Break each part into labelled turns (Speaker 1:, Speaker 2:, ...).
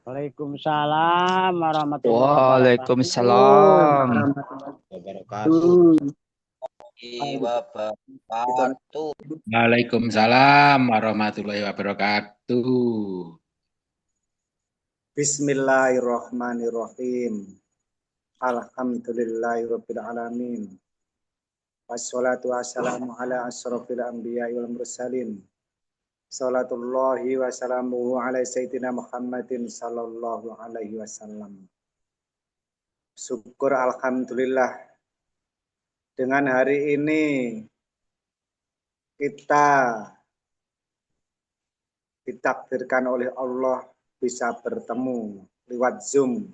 Speaker 1: Waalaikumsalam warahmatullahi wabarakatuh.
Speaker 2: Waalaikumsalam
Speaker 3: wabarakatuh. Wabarakatuh.
Speaker 4: Waalaikumsalam warahmatullahi wabarakatuh.
Speaker 3: Bismillahirrahmanirrahim. Alhamdulillahirabbil alamin. Wassalatu wassalamu ala asyrofil anbiya'i wal mursalin. Salatullahi wa salamuhu ala sayyidina Muhammadin sallallahu alaihi wasallam. Syukur alhamdulillah, dengan hari ini kita ditakdirkan oleh Allah bisa bertemu lewat Zoom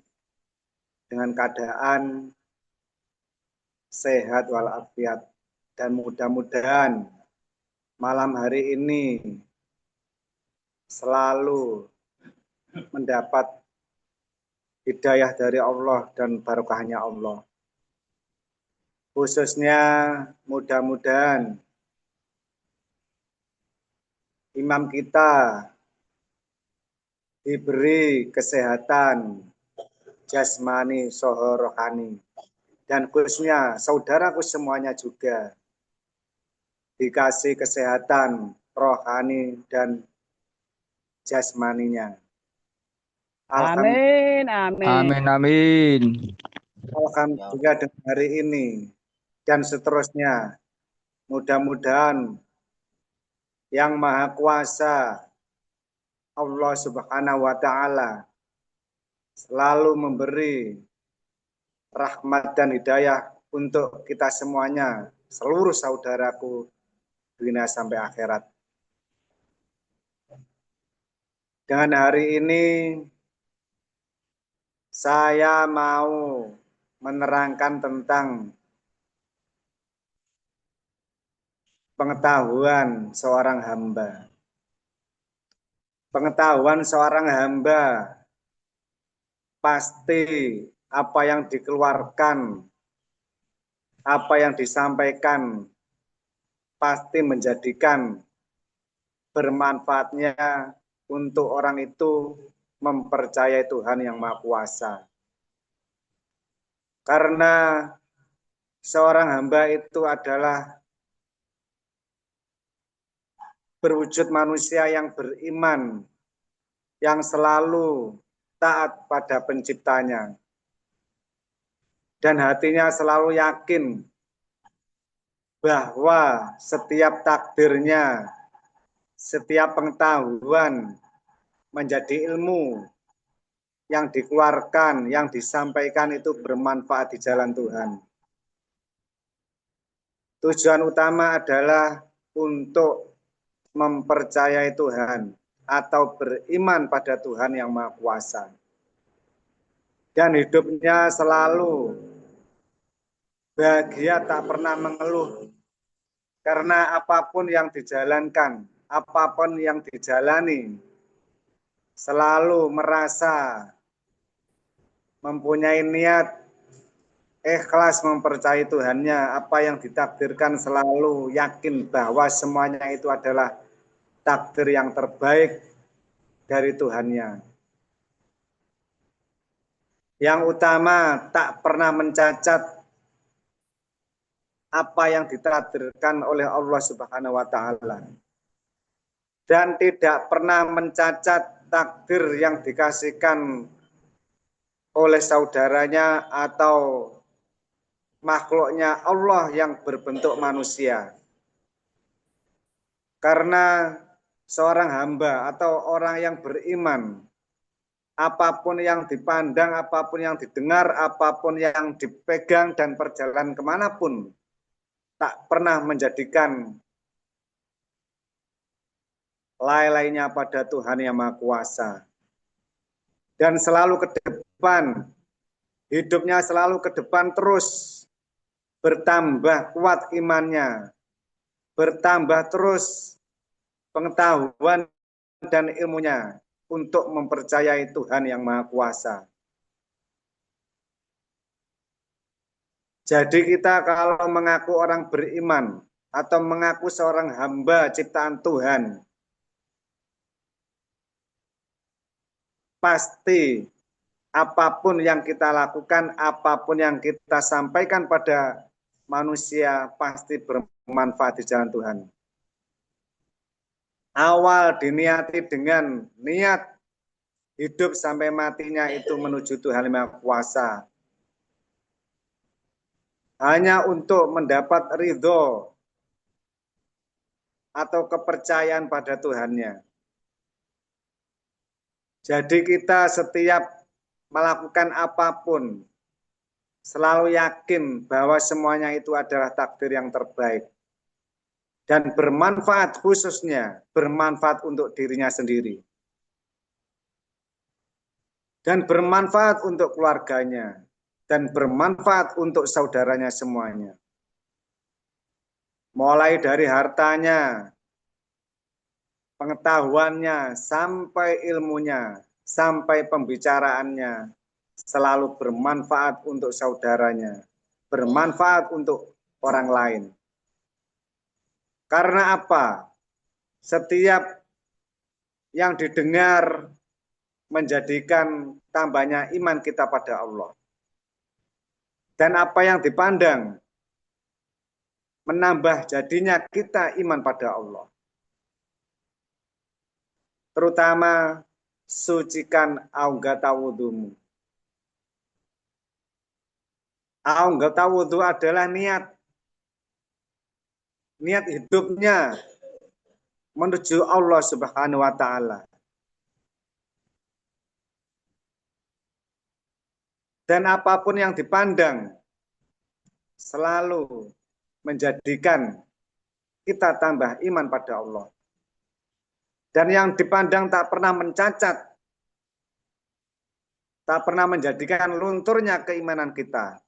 Speaker 3: dengan keadaan sehat walafiat, dan mudah-mudahan malam hari ini selalu mendapat hidayah dari Allah dan barokahnya Allah. Khususnya mudah-mudahan imam kita diberi kesehatan jasmani soho rohani, dan khususnya saudaraku semuanya juga dikasih kesehatan rohani dan jasmaninya.
Speaker 1: Amin, amin.
Speaker 2: Amin.
Speaker 3: Alhamdulillah dengan hari ini dan seterusnya, mudah-mudahan Yang Maha Kuasa Allah Subhanahu wa Ta'ala selalu memberi rahmat dan hidayah untuk kita semuanya, seluruh saudaraku, dunia sampai akhirat. Dengan hari ini saya mau menerangkan tentang pengetahuan seorang hamba. Pengetahuan seorang hamba pasti apa yang dikeluarkan, apa yang disampaikan pasti menjadikan bermanfaatnya untuk orang itu mempercayai Tuhan yang Maha Kuasa. Karena seorang hamba itu adalah berwujud manusia yang beriman, yang selalu taat pada penciptanya, dan hatinya selalu yakin bahwa setiap takdirnya, setiap pengetahuan menjadi ilmu yang dikeluarkan, yang disampaikan itu bermanfaat di jalan Tuhan. Tujuan utama adalah untuk mempercayai Tuhan atau beriman pada Tuhan yang Maha Kuasa. Dan hidupnya selalu bahagia, tak pernah mengeluh. Karena apapun yang dijalankan, apapun yang dijalani, selalu merasa mempunyai niat ikhlas mempercayai Tuhannya. Apa yang ditakdirkan selalu yakin bahwa semuanya itu adalah takdir yang terbaik dari Tuhannya. Yang utama, tak pernah mencacat apa yang ditakdirkan oleh Allah Subhanahu wa Ta'ala, dan tidak pernah mencacat takdir yang dikasihkan oleh saudaranya atau makhluknya Allah yang berbentuk manusia. Karena seorang hamba atau orang yang beriman, apapun yang dipandang, apapun yang didengar, apapun yang dipegang dan perjalanan kemanapun, tak pernah menjadikan lain-lainnya pada Tuhan yang Maha Kuasa. Dan selalu ke depan, hidupnya selalu ke depan terus, bertambah kuat imannya, bertambah terus pengetahuan dan ilmunya untuk mempercayai Tuhan yang Maha Kuasa. Jadi kita kalau mengaku orang beriman atau mengaku seorang hamba ciptaan Tuhan, pasti apapun yang kita lakukan, apapun yang kita sampaikan pada manusia pasti bermanfaat di jalan Tuhan. Awal diniati dengan niat hidup sampai matinya itu menuju Tuhan Yang Maha Kuasa. Hanya untuk mendapat ridho atau kepercayaan pada Tuhannya. Jadi kita setiap melakukan apapun selalu yakin bahwa semuanya itu adalah takdir yang terbaik dan bermanfaat, khususnya bermanfaat untuk dirinya sendiri dan bermanfaat untuk keluarganya dan bermanfaat untuk saudaranya semuanya. Mulai dari hartanya, pengetahuannya, sampai ilmunya, sampai pembicaraannya, selalu bermanfaat untuk saudaranya, bermanfaat untuk orang lain. Karena apa? Setiap yang didengar menjadikan tambahnya iman kita pada Allah. Dan apa yang dipandang menambah jadinya kita iman pada Allah. Terutama sucikan anggota wudhumu. Anggota wudhu adalah niat hidupnya menuju Allah Subhanahu wa Ta'ala. Dan apapun yang dipandang selalu menjadikan kita tambah iman pada Allah. Dan yang dipandang tak pernah mencacat, tak pernah menjadikan lunturnya keimanan kita.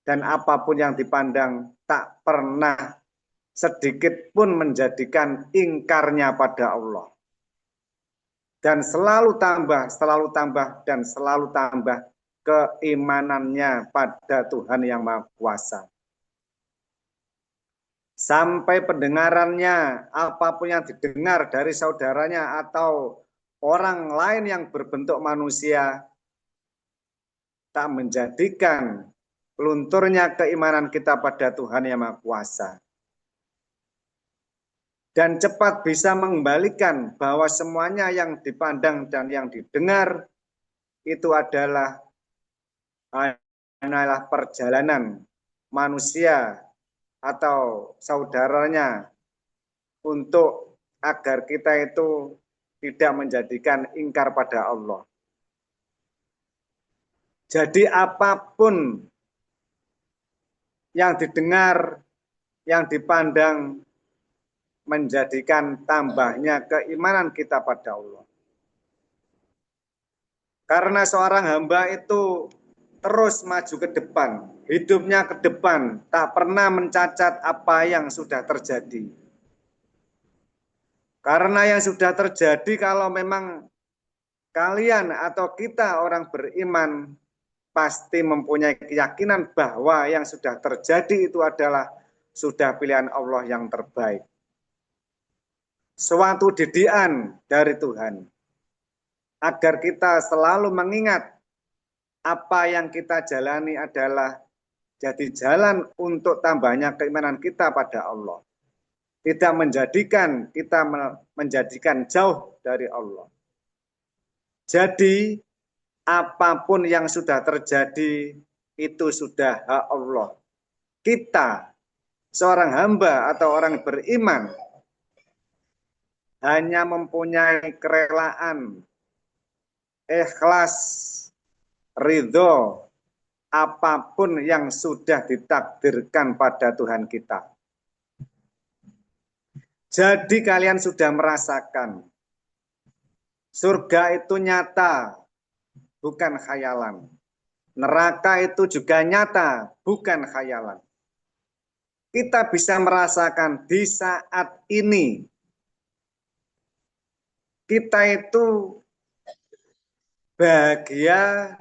Speaker 3: Dan apapun yang dipandang tak pernah sedikit pun menjadikan ingkarnya pada Allah. Dan selalu tambah, dan selalu tambah keimanannya pada Tuhan Yang Maha Kuasa. Sampai pendengarannya, apapun yang didengar dari saudaranya atau orang lain yang berbentuk manusia, tak menjadikan lunturnya keimanan kita pada Tuhan Yang Maha Kuasa. Dan cepat bisa mengembalikan bahwa semuanya yang dipandang dan yang didengar itu adalah perjalanan manusia atau saudaranya untuk agar kita itu tidak menjadikan ingkar pada Allah. Jadi apapun yang didengar, yang dipandang menjadikan tambahnya keimanan kita pada Allah. Karena seorang hamba itu terus maju ke depan, hidupnya ke depan, tak pernah mencacat apa yang sudah terjadi. Karena yang sudah terjadi, kalau memang kalian atau kita orang beriman pasti mempunyai keyakinan bahwa yang sudah terjadi itu adalah sudah pilihan Allah yang terbaik. Suatu didikan dari Tuhan. Agar kita selalu mengingat apa yang kita jalani adalah jadi jalan untuk tambahnya keimanan kita pada Allah. Tidak menjadikan kita menjadikan jauh dari Allah. Jadi apapun yang sudah terjadi itu sudah hak Allah. Kita seorang hamba atau orang beriman hanya mempunyai kerelaan, ikhlas, ridho apapun yang sudah ditakdirkan pada Tuhan kita. Jadi kalian sudah merasakan surga itu nyata, bukan khayalan. Neraka itu juga nyata, bukan khayalan. Kita bisa merasakan di saat ini kita itu bahagia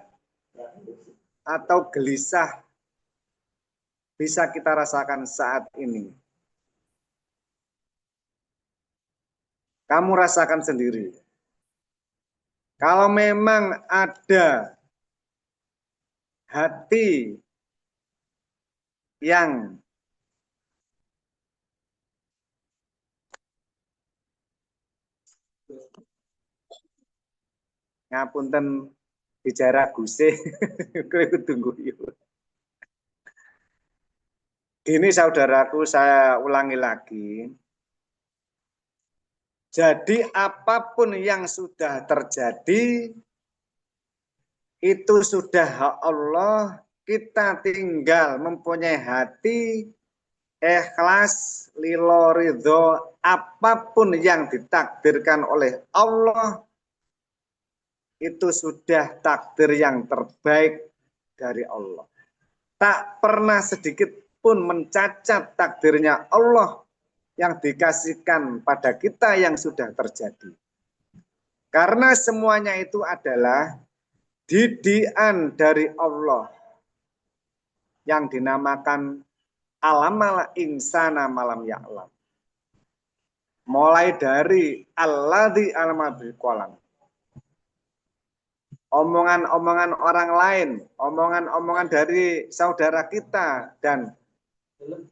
Speaker 3: atau gelisah bisa kita rasakan saat ini. Kamu rasakan sendiri. Kalau memang ada hati yang ngapunten bicara guse kowe tunggu yuk. Gini saudaraku, saya ulangi lagi. Jadi apapun yang sudah terjadi itu sudah hak Allah, kita tinggal mempunyai hati ikhlas lilo ridho, apapun yang ditakdirkan oleh Allah itu sudah takdir yang terbaik dari Allah. Tak pernah sedikit pun mencacat takdirnya Allah yang dikasihkan pada kita yang sudah terjadi. Karena semuanya itu adalah didikan dari Allah yang dinamakan alamal insana malam ya'lam. Mulai dari alladzi alama bil qalam. Omongan-omongan orang lain, omongan-omongan dari saudara kita dan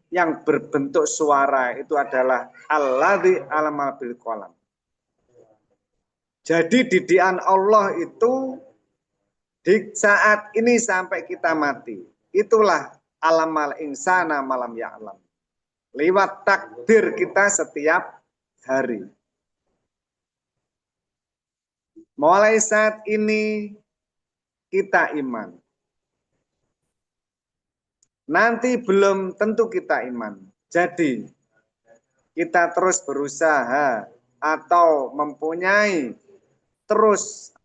Speaker 3: yang berbentuk suara itu adalah alladzi alama bil qalam. Jadi didikan Allah itu di saat ini sampai kita mati. Itulah alamal insana malam ya'lam. Lewat takdir kita setiap hari. Mulai saat ini kita iman. Nanti belum tentu kita iman. Jadi kita terus berusaha atau mempunyai terus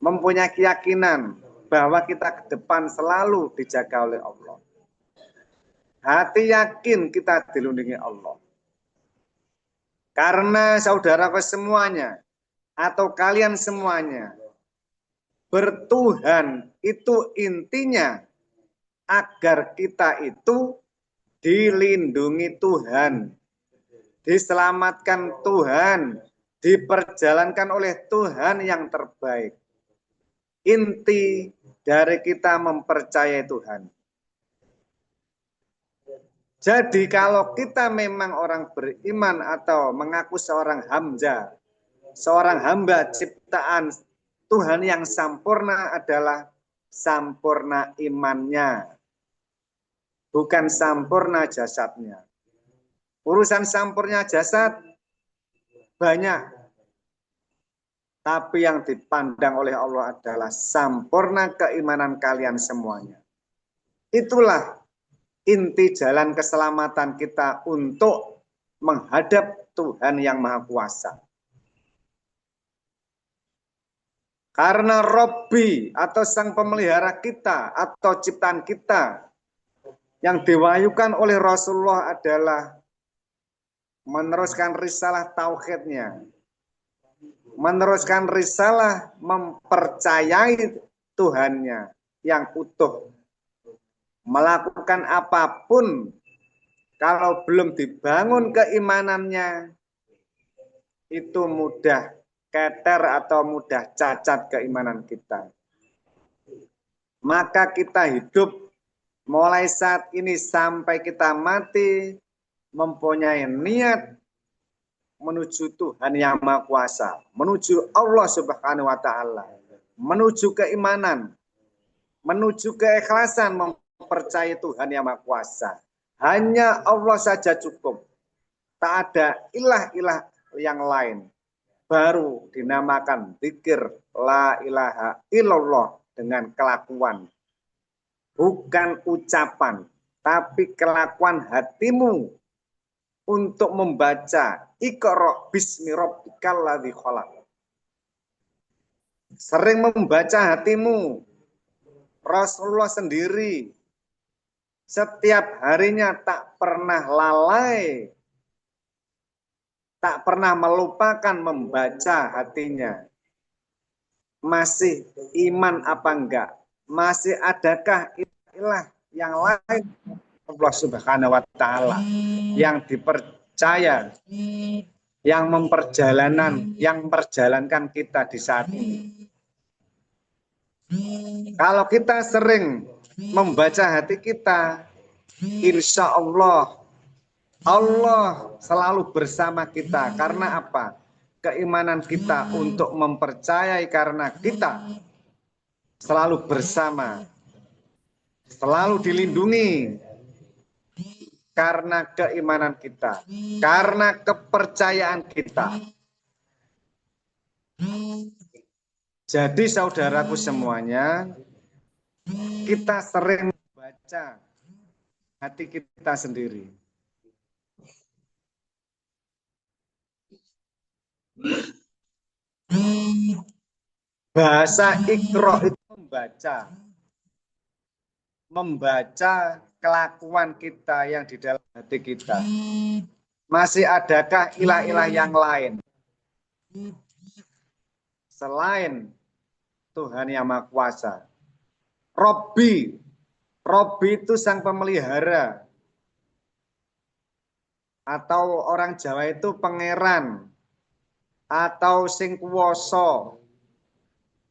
Speaker 3: mempunyai keyakinan bahwa kita ke depan selalu dijaga oleh Allah. Hati yakin kita dilindungi Allah. Karena saudaraku semuanya atau kalian semuanya bertuhan itu intinya agar kita itu dilindungi Tuhan, diselamatkan Tuhan, diperjalankan oleh Tuhan yang terbaik. Inti dari kita mempercayai Tuhan. Jadi kalau kita memang orang beriman atau mengaku seorang hamba, seorang hamba ciptaan Tuhan yang sempurna adalah sempurna imannya, bukan sempurna jasadnya. Urusan sempurna jasad banyak, tapi yang dipandang oleh Allah adalah sempurna keimanan kalian semuanya. Itulah inti jalan keselamatan kita untuk menghadap Tuhan yang Maha Kuasa. Karena Robbi atau sang pemelihara kita atau ciptaan kita yang diwahyukan oleh Rasulullah adalah meneruskan risalah tauhidnya, meneruskan risalah mempercayai Tuhannya yang utuh. Melakukan apapun kalau belum dibangun keimanannya itu mudah keter atau mudah cacat keimanan kita. Maka kita hidup mulai saat ini sampai kita mati mempunyai niat menuju Tuhan yang Maha Kuasa, menuju Allah Subhanahu wa taala, menuju keimanan, menuju keikhlasan mempercayai Tuhan yang Maha Kuasa. Hanya Allah saja cukup. Tak ada ilah-ilah yang lain. Baru dinamakan zikir la ilaha illallah dengan kelakuan. Bukan ucapan, tapi kelakuan hatimu untuk membaca Iqra bismi rabbikal ladzi khalaq. Sering membaca hatimu. Rasulullah sendiri setiap harinya tak pernah lalai, tak pernah melupakan membaca hatinya. Masih iman apa enggak? Masih adakah ilah yang lain Allah Subhanahu wa taala yang dipercaya yang memperjalankan kita di saat ini. Kalau kita sering membaca hati kita, insya Allah selalu bersama kita. Karena apa? Keimanan kita untuk mempercayai karena kita selalu bersama, selalu dilindungi karena keimanan kita, karena kepercayaan kita. Jadi saudaraku semuanya, kita sering membaca hati kita sendiri. Bahasa Iqra itu membaca kelakuan kita yang di dalam hati kita. Masih adakah ilah-ilah yang lain selain Tuhan yang Maha Kuasa? Robbi itu sang pemelihara, atau orang Jawa itu pangeran, atau sing kuwasa,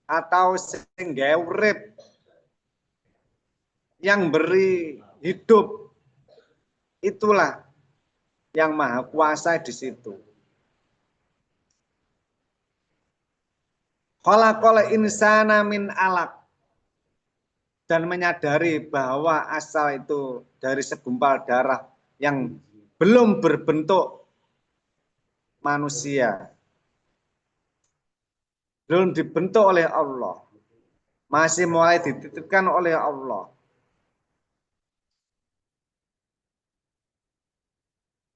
Speaker 3: atau sing gawe urip, yang beri hidup. Itulah yang Maha Kuasa di situ. Khalaqal insana min alaq, dan menyadari bahwa asal itu dari segumpal darah yang belum berbentuk manusia, belum dibentuk oleh Allah, masih mulai dititipkan oleh Allah.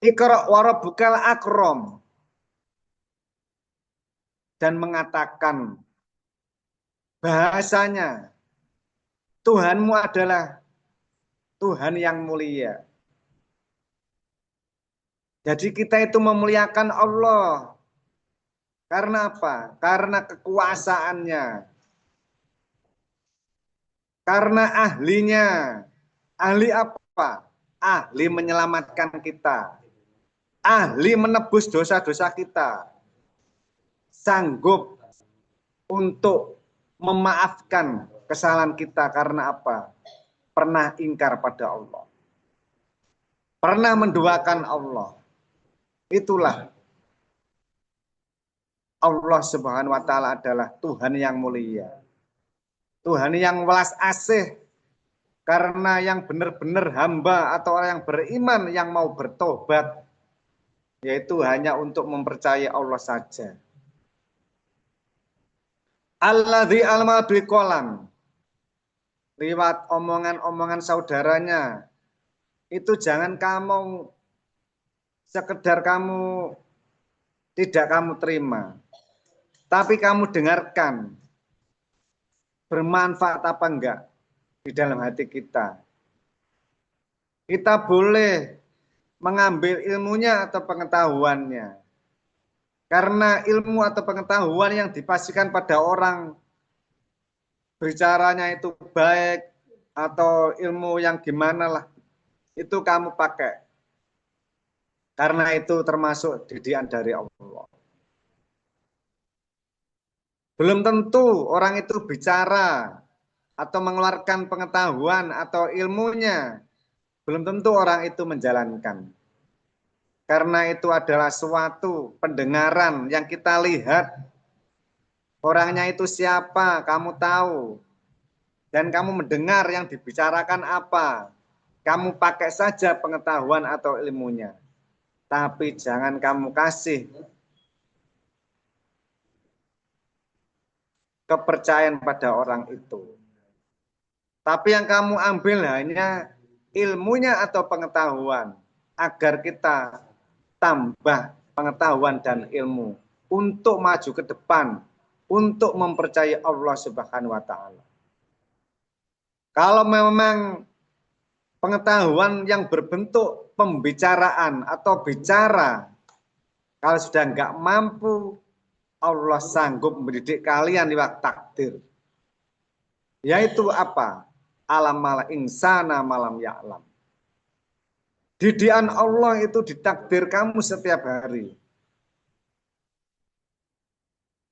Speaker 3: Iqra wa rabbukal akram, dan mengatakan bahasanya Tuhanmu adalah Tuhan yang mulia. Jadi kita itu memuliakan Allah. Karena apa? Karena kekuasaannya. Karena ahlinya. Ahli apa? Ahli menyelamatkan kita. Ahli menebus dosa-dosa kita. Sanggup untuk memaafkan kesalahan kita. Karena apa? Pernah ingkar pada Allah. Pernah menduakan Allah. Itulah Allah Subhanahu wa Ta'ala adalah Tuhan yang mulia. Tuhan yang welas asih. Karena yang benar-benar hamba atau orang yang beriman yang mau bertobat, yaitu hanya untuk mempercayai Allah saja. Alladzi alma bil qalam. Lewat omongan-omongan saudaranya, itu jangan kamu sekedar kamu tidak kamu terima, tapi kamu dengarkan. Bermanfaat apa enggak di dalam hati kita? Kita boleh mengambil ilmunya atau pengetahuannya. Karena ilmu atau pengetahuan yang dipastikan pada orang bicaranya itu baik atau ilmu yang gimana lah, itu kamu pakai. Karena itu termasuk didikan dari Allah. Belum tentu orang itu bicara atau mengeluarkan pengetahuan atau ilmunya. Belum tentu orang itu menjalankan. Karena itu adalah suatu pendengaran yang kita lihat. Orangnya itu siapa, kamu tahu. Dan kamu mendengar yang dibicarakan apa. Kamu pakai saja pengetahuan atau ilmunya. Tapi jangan kamu kasih kepercayaan pada orang itu. Tapi yang kamu ambil hanya ilmunya atau pengetahuan. Agar kita tambah pengetahuan dan ilmu untuk maju ke depan, untuk mempercayai Allah Subhanahu wa Ta'ala. Kalau memang pengetahuan yang berbentuk pembicaraan atau bicara, kalau sudah enggak mampu, Allah sanggup mendidik kalian lewat takdir. Yaitu apa? Alam mala insana malam ya'lam. Didikan Allah itu ditakdir kamu setiap hari.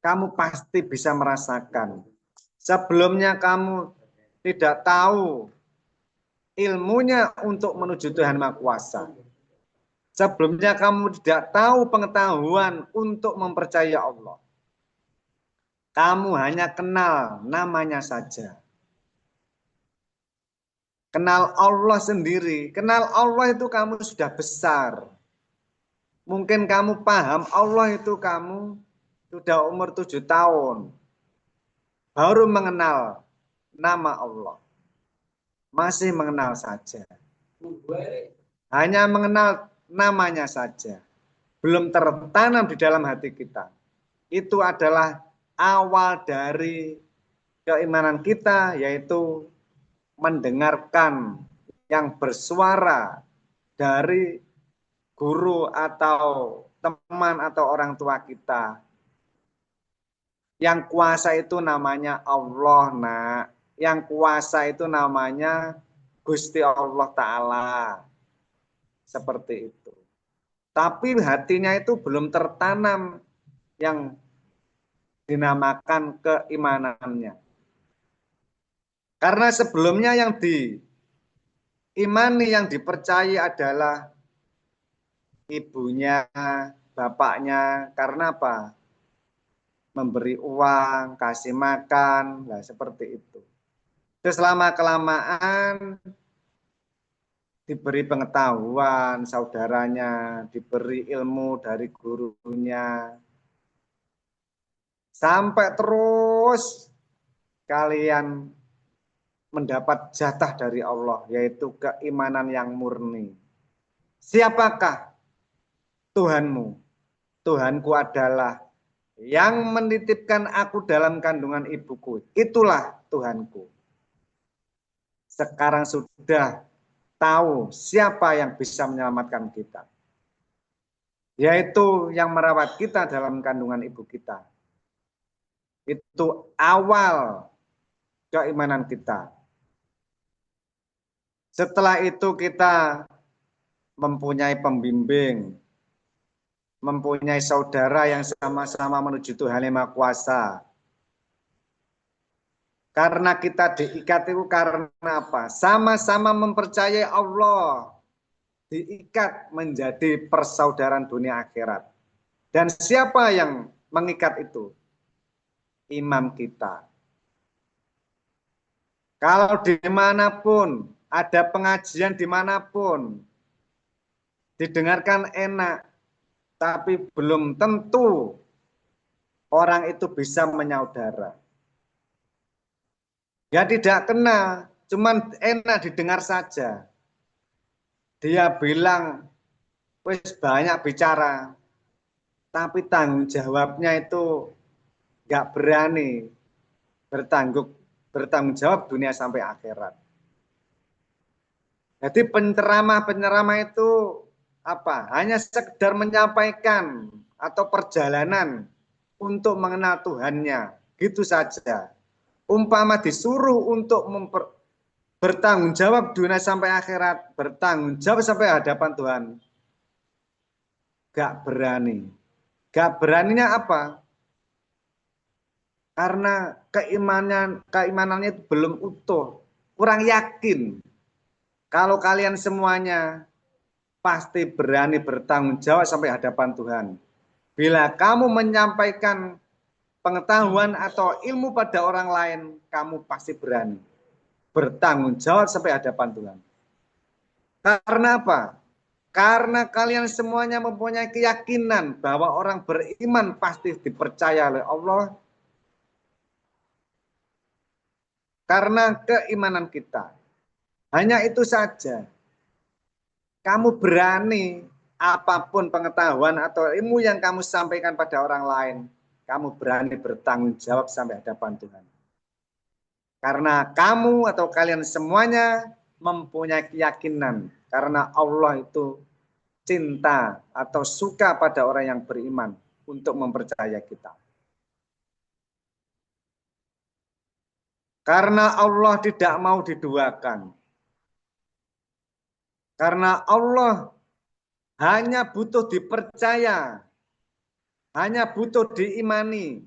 Speaker 3: kamu pasti bisa merasakan. Sebelumnya kamu tidak tahu ilmunya untuk menuju Tuhan Maha Kuasa. Sebelumnya kamu tidak tahu pengetahuan untuk mempercayai Allah. Kamu hanya kenal namanya saja. Kenal Allah sendiri. Kenal Allah itu kamu sudah besar. Mungkin kamu paham Allah itu kamu sudah umur 7 tahun. Baru mengenal nama Allah. Masih mengenal saja. Hanya mengenal namanya saja. Belum tertanam di dalam hati kita. Itu adalah awal dari keimanan kita, yaitu mendengarkan yang bersuara dari guru atau teman atau orang tua kita. Yang kuasa itu namanya Allah, nak. Yang kuasa itu namanya Gusti Allah Ta'ala. Seperti itu. Tapi hatinya itu belum tertanam yang dinamakan keimanannya. Karena sebelumnya yang diimani, yang dipercayai adalah ibunya, bapaknya. Karena apa? Memberi uang, kasih makan, nah seperti itu. Terus lama-kelamaan diberi pengetahuan saudaranya, diberi ilmu dari gurunya. Sampai terus kalian mendapat jatah dari Allah, yaitu keimanan yang murni. Siapakah Tuhanmu? Tuhanku adalah yang menitipkan aku dalam kandungan ibuku. Itulah Tuhanku. Sekarang sudah tahu siapa yang bisa menyelamatkan kita. Yaitu yang merawat kita dalam kandungan ibu kita. Itu awal keimanan kita. Setelah itu kita mempunyai pembimbing, mempunyai saudara yang sama-sama menuju Tuhan Yang Maha Kuasa. Karena kita diikat itu karena apa? Sama-sama mempercayai Allah. Diikat menjadi persaudaraan dunia akhirat. Dan siapa yang mengikat itu? Imam kita. Kalau dimanapun, ada pengajian dimanapun, didengarkan enak, tapi belum tentu orang itu bisa menyaudara. Ya tidak kena, cuman enak didengar saja. Dia bilang, wis banyak bicara, tapi tanggung jawabnya itu nggak berani bertanggung jawab dunia sampai akhirat. Jadi penceramah itu apa? Hanya sekedar menyampaikan atau perjalanan untuk mengenal Tuhannya, gitu saja. Umpama disuruh untuk bertanggung jawab dunia sampai akhirat, bertanggung jawab sampai hadapan Tuhan, gak berani. Gak beraninya apa? Karena keimanannya itu belum utuh, kurang yakin. Kalau kalian semuanya pasti berani bertanggung jawab sampai hadapan Tuhan. Bila kamu menyampaikan pengetahuan atau ilmu pada orang lain, kamu pasti berani bertanggung jawab sampai hadapan Tuhan. Karena apa? Karena kalian semuanya mempunyai keyakinan bahwa orang beriman pasti dipercaya oleh Allah. Karena keimanan kita. Hanya itu saja. Kamu berani apapun pengetahuan atau ilmu yang kamu sampaikan pada orang lain, kamu berani bertanggung jawab sampai hadapan Tuhan. Karena kamu atau kalian semuanya mempunyai keyakinan karena Allah itu cinta atau suka pada orang yang beriman untuk mempercayai kita. Karena Allah tidak mau diduakan. Karena Allah hanya butuh dipercaya, hanya butuh diimani,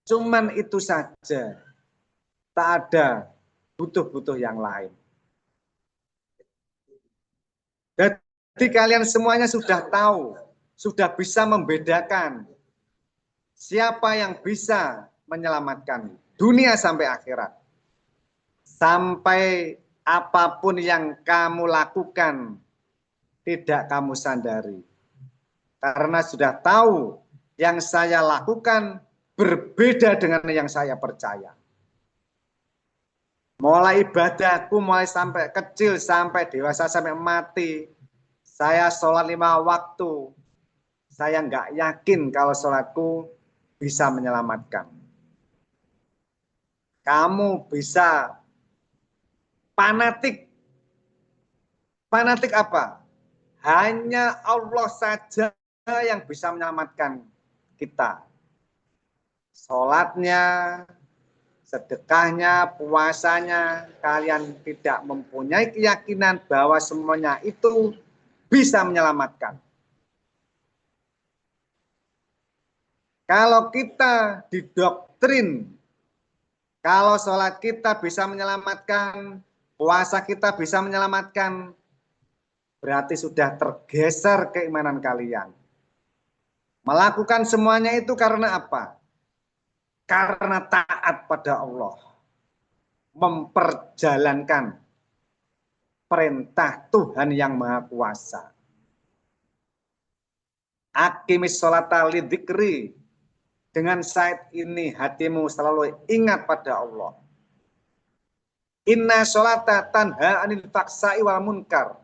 Speaker 3: Cuman itu saja. Tak ada butuh-butuh yang lain. Jadi kalian semuanya sudah tahu, sudah bisa membedakan siapa yang bisa menyelamatkan dunia sampai akhirat. Sampai apapun yang kamu lakukan, tidak kamu sandari. Karena sudah tahu yang saya lakukan berbeda dengan yang saya percaya. Mulai ibadahku, mulai sampai kecil, sampai dewasa, sampai mati. Saya sholat 5 waktu. Saya nggak yakin kalau sholatku bisa menyelamatkan. Kamu bisa fanatik. Fanatik apa? Hanya Allah saja yang bisa menyelamatkan kita. Sholatnya, sedekahnya, puasanya, kalian tidak mempunyai keyakinan bahwa semuanya itu bisa menyelamatkan. Kalau kita didoktrin, kalau sholat kita bisa menyelamatkan, puasa kita bisa menyelamatkan, berarti sudah tergeser keimanan kalian. Melakukan semuanya itu karena apa? Karena taat pada Allah. Memperjalankan perintah Tuhan yang Maha Kuasa. Aqimis sholata lidzikri. Dengan saat ini hatimu selalu ingat pada Allah. Inna sholata tanha anil faksai wal munkar.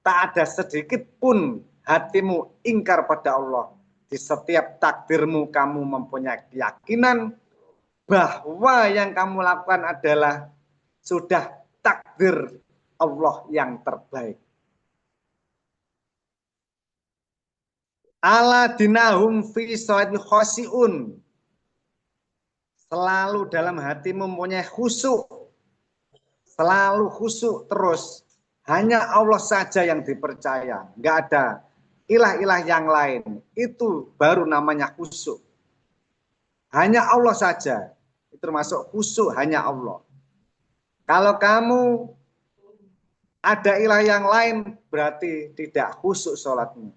Speaker 3: Tak ada sedikit pun hatimu ingkar pada Allah. Di setiap takdirmu kamu mempunyai keyakinan bahwa yang kamu lakukan adalah sudah takdir Allah yang terbaik. Aladinahum fi sholati khosiun. Selalu dalam hatimu mempunyai khusyuk. Selalu khusyuk terus. Hanya Allah saja yang dipercaya. Enggak ada ilah-ilah yang lain. Itu baru namanya khusyuk. Hanya Allah saja. Itu termasuk khusyuk hanya Allah. Kalau kamu ada ilah yang lain, berarti tidak khusyuk sholatmu.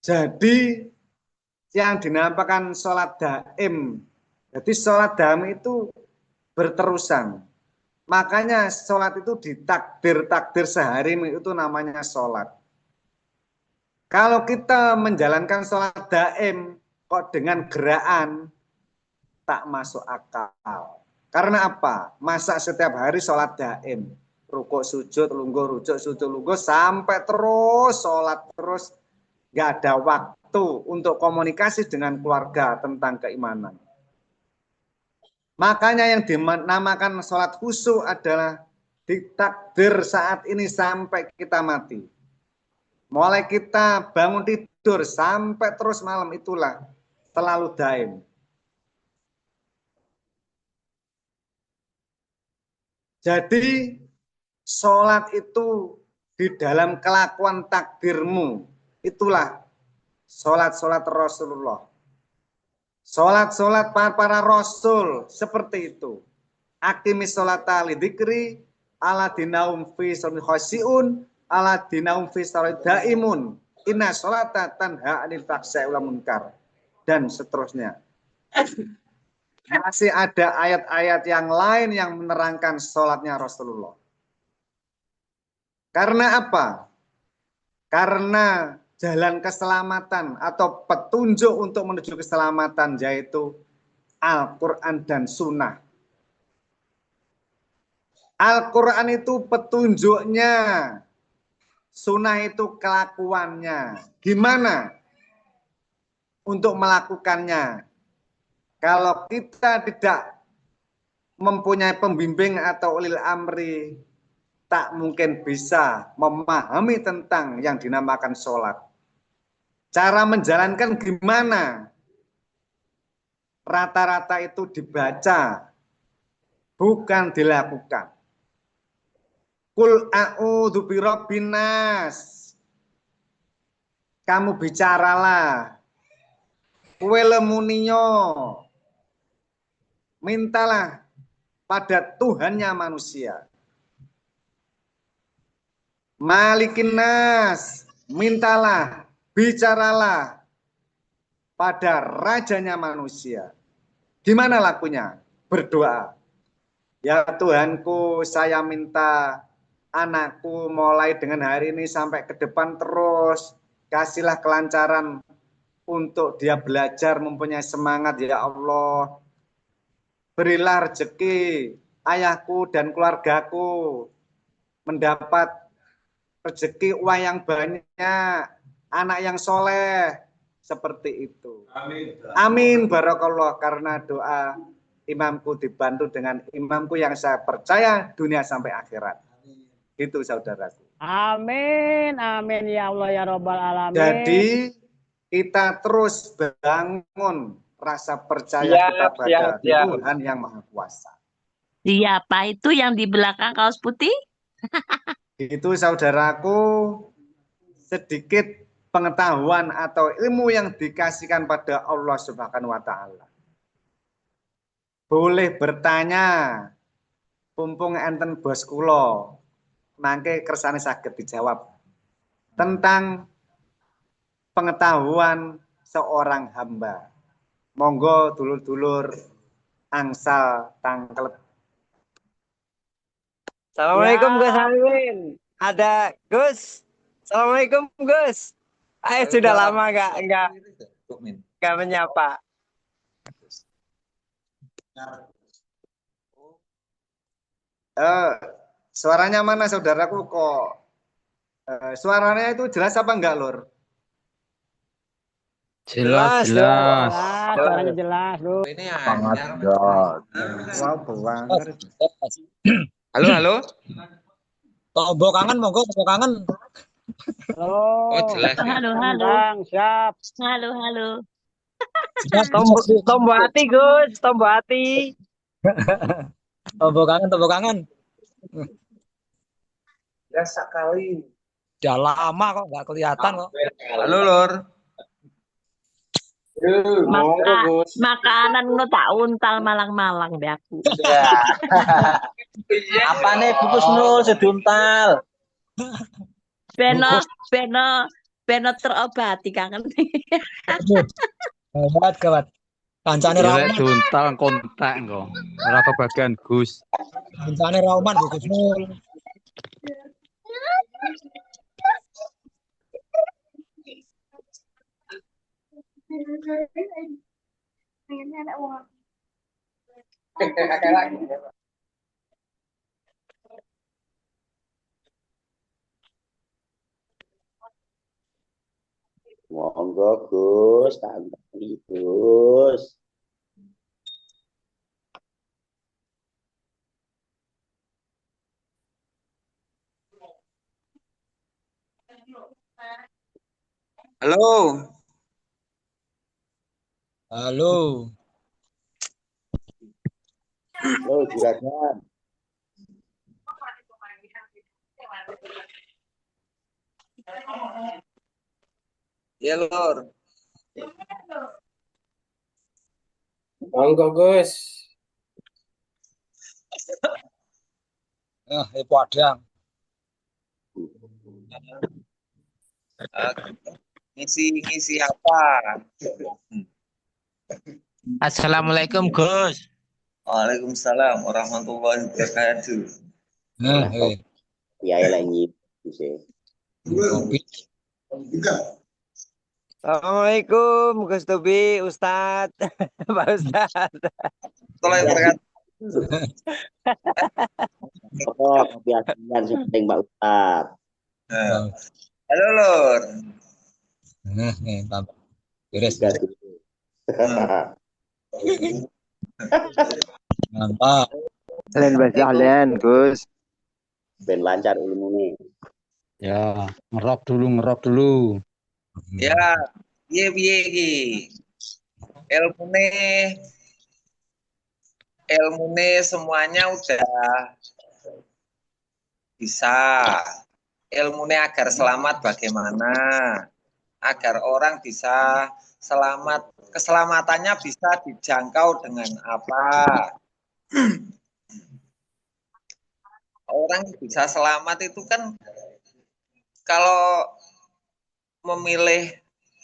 Speaker 3: Jadi yang dinamakan sholat daim. Jadi sholat daim itu berterusan. Makanya sholat itu ditakdir-takdir sehari itu namanya sholat. Kalau kita menjalankan sholat daim kok dengan gerakan, tak masuk akal. Karena apa? Masa setiap hari sholat daim. Rukuk sujud, lungguh, rujuk, sujud, lungguh, sampai terus sholat terus. Gak ada waktu untuk komunikasi dengan keluarga tentang keimanan. Makanya yang dinamakan sholat khusyuk adalah ditakdir saat ini sampai kita mati. Mulai kita bangun tidur sampai terus malam itulah selalu daim. Jadi sholat itu di dalam kelakuan takdirmu. Itulah sholat-sholat Rasulullah. Sholat-sholat para rasul seperti itu. Aqimis sholata lidzikri aladinaum fi sholati khosiun aladinaum fi sholati daimun inna sholata tanha anil faksai wal munkar dan seterusnya. Masih ada ayat-ayat yang lain yang menerangkan sholatnya Rasulullah. Karena apa? Karena jalan keselamatan atau petunjuk untuk menuju keselamatan yaitu Al-Quran dan Sunnah. Al-Quran itu petunjuknya, Sunnah itu kelakuannya. Gimana untuk melakukannya? Kalau kita tidak mempunyai pembimbing atau ulil amri, tak mungkin bisa memahami tentang yang dinamakan sholat. Cara menjalankan gimana? Rata-rata itu dibaca, bukan dilakukan. Kul a'udzu birabbin nas. Kamu bicaralah. Kue lemuninyo. Mintalah pada Tuhannya manusia. Malikin nas. Mintalah, bicaralah pada rajanya manusia. Gimana lakunya? Berdoa. Ya Tuhanku, saya minta anakku mulai dengan hari ini sampai ke depan terus. Kasihlah kelancaran untuk dia belajar mempunyai semangat ya Allah. Berilah rezeki ayahku dan keluargaku mendapat rezeki uang yang banyak, anak yang soleh, seperti itu. Amin. Amin barakallah, karena doa imamku dibantu dengan imamku yang saya percaya dunia sampai akhirat. Itu saudaraku.
Speaker 1: Amin, amin ya Allah ya Rabbal Alamin.
Speaker 3: Jadi kita terus bangun rasa percaya kita pada Tuhan yang Maha Kuasa.
Speaker 2: Siapa itu yang di belakang kaos putih?
Speaker 3: Itu saudaraku, sedikit pengetahuan atau ilmu yang dikasihkan pada Allah Subhanahu wa taala. Boleh bertanya, pumpung enten bos kula, mangke kersane saged dijawab tentang pengetahuan seorang hamba. Monggo dulur-dulur angsal tangklet.
Speaker 5: Assalamualaikum
Speaker 1: Ya.
Speaker 5: Gus Alwin. Ada Gus. Assalamualaikum Gus. Sudah lama nggak menyapa.
Speaker 3: Suaranya mana saudaraku kok? Suaranya itu jelas apa enggak, Lur?
Speaker 1: Jelas. Suaranya jelas, Lur.
Speaker 6: Ini
Speaker 3: Wow, banget.
Speaker 6: halo.
Speaker 5: Tombol kangen monggo tombol kangen.
Speaker 1: Halo.
Speaker 6: Oh, jelas.
Speaker 2: Halo.
Speaker 1: Bang, siap.
Speaker 2: Halo.
Speaker 5: Tombol hati Gus, tombol hati. Tombol kangen.
Speaker 3: Ya sekali.
Speaker 5: Udah lama kok nggak kelihatan kok.
Speaker 6: Halo, Lur.
Speaker 2: Makanan nu tak untal malang-malang deh aku.
Speaker 7: Apa nih bungkus nul seduntal?
Speaker 2: Beno terobati kangen.
Speaker 5: Gawat. Kancane
Speaker 8: Ya
Speaker 5: Rauman,
Speaker 8: juntal kontak kok. Ora kebagian Gus.
Speaker 5: kancane Rauman Gus Nul.
Speaker 7: Monggo Gus, santai Gus.
Speaker 6: Halo.
Speaker 5: Halo.
Speaker 7: Halo juragan.
Speaker 6: Ya, Lur.
Speaker 9: Monggo Gus.
Speaker 5: Padang.
Speaker 6: Ngisi apa?
Speaker 7: Assalamualaikum Gus.
Speaker 6: Waalaikumsalam warahmatullahi wabarakatuh.
Speaker 7: Ya lagi sih.
Speaker 5: Assalamualaikum Gus Tobi, Ustadz, Pak Ustadz.
Speaker 7: Oh, kebiasaan syuting Mbak Ustad.
Speaker 6: Halo, Lur.
Speaker 5: Beres.
Speaker 7: Mantap.
Speaker 5: Mantap.
Speaker 9: Ahlan Gus.
Speaker 7: Ben lancar ilmu nih.
Speaker 8: Ya, ngerok dulu.
Speaker 6: Ya, piye iki? Ilmune semuanya bisa. Ilmunya agar selamat bagaimana? Agar orang bisa selamat, keselamatannya bisa dijangkau dengan apa? Orang bisa selamat itu kan kalau memilih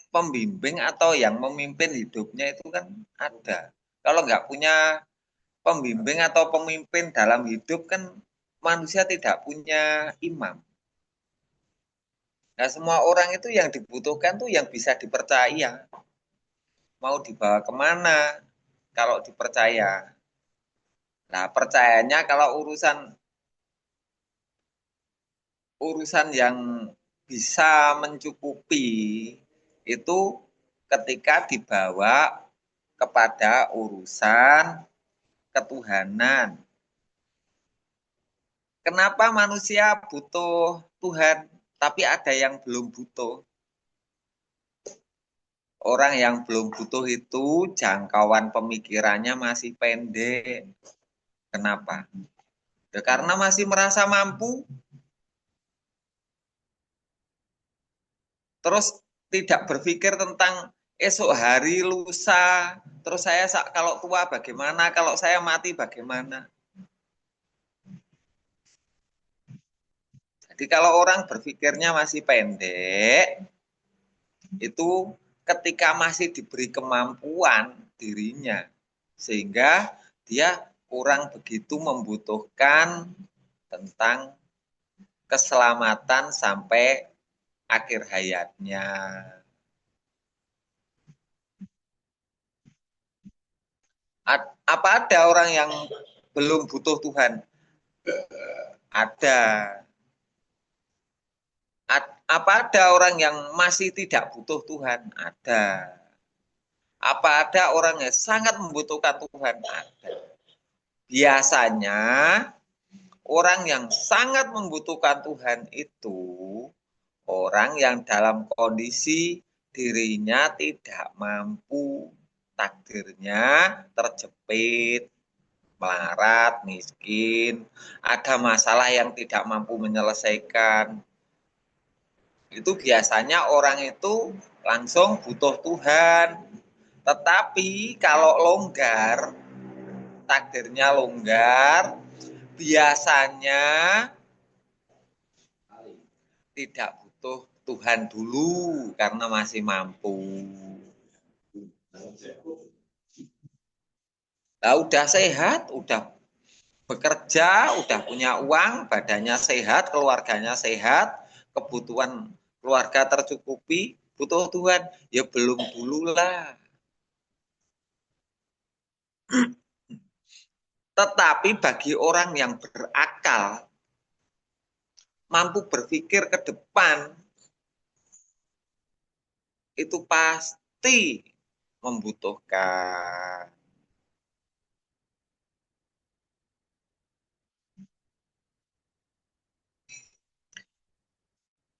Speaker 6: pembimbing atau yang memimpin hidupnya itu kan ada. Kalau nggak punya pembimbing atau pemimpin dalam hidup kan manusia tidak punya imam. Nah, semua orang itu yang dibutuhkan tuh yang bisa dipercaya. Mau dibawa kemana kalau dipercaya. Nah, percayanya kalau urusan yang bisa mencukupi itu ketika dibawa kepada urusan ketuhanan. Kenapa manusia butuh Tuhan, tapi ada yang belum butuh? Orang yang belum butuh itu jangkauan pemikirannya masih pendek. Kenapa? Ya, karena masih merasa mampu. Terus tidak berpikir tentang esok hari, lusa. Terus saya kalau tua bagaimana? Kalau saya mati bagaimana? Jadi kalau orang berpikirnya masih pendek, itu ketika masih diberi kemampuan dirinya, sehingga dia kurang begitu membutuhkan tentang keselamatan sampai akhir hayatnya. Apa ada orang yang belum butuh Tuhan? Ada. Apa ada orang yang masih tidak butuh Tuhan? Ada. Apa ada orang yang sangat membutuhkan Tuhan? Ada. Biasanya orang yang sangat membutuhkan Tuhan itu orang yang dalam kondisi dirinya tidak mampu, takdirnya terjepit, melarat, miskin, ada masalah yang tidak mampu menyelesaikan. Itu biasanya orang itu langsung butuh Tuhan. Tetapi kalau longgar, takdirnya longgar, biasanya tidak butuh Tuhan dulu karena masih mampu. Nah, udah sehat, udah bekerja, udah punya uang, badannya sehat, keluarganya sehat, kebutuhan keluarga tercukupi, butuh Tuhan, ya belum dulu lah. Tetapi bagi orang yang berakal, mampu berpikir ke depan, itu pasti membutuhkan.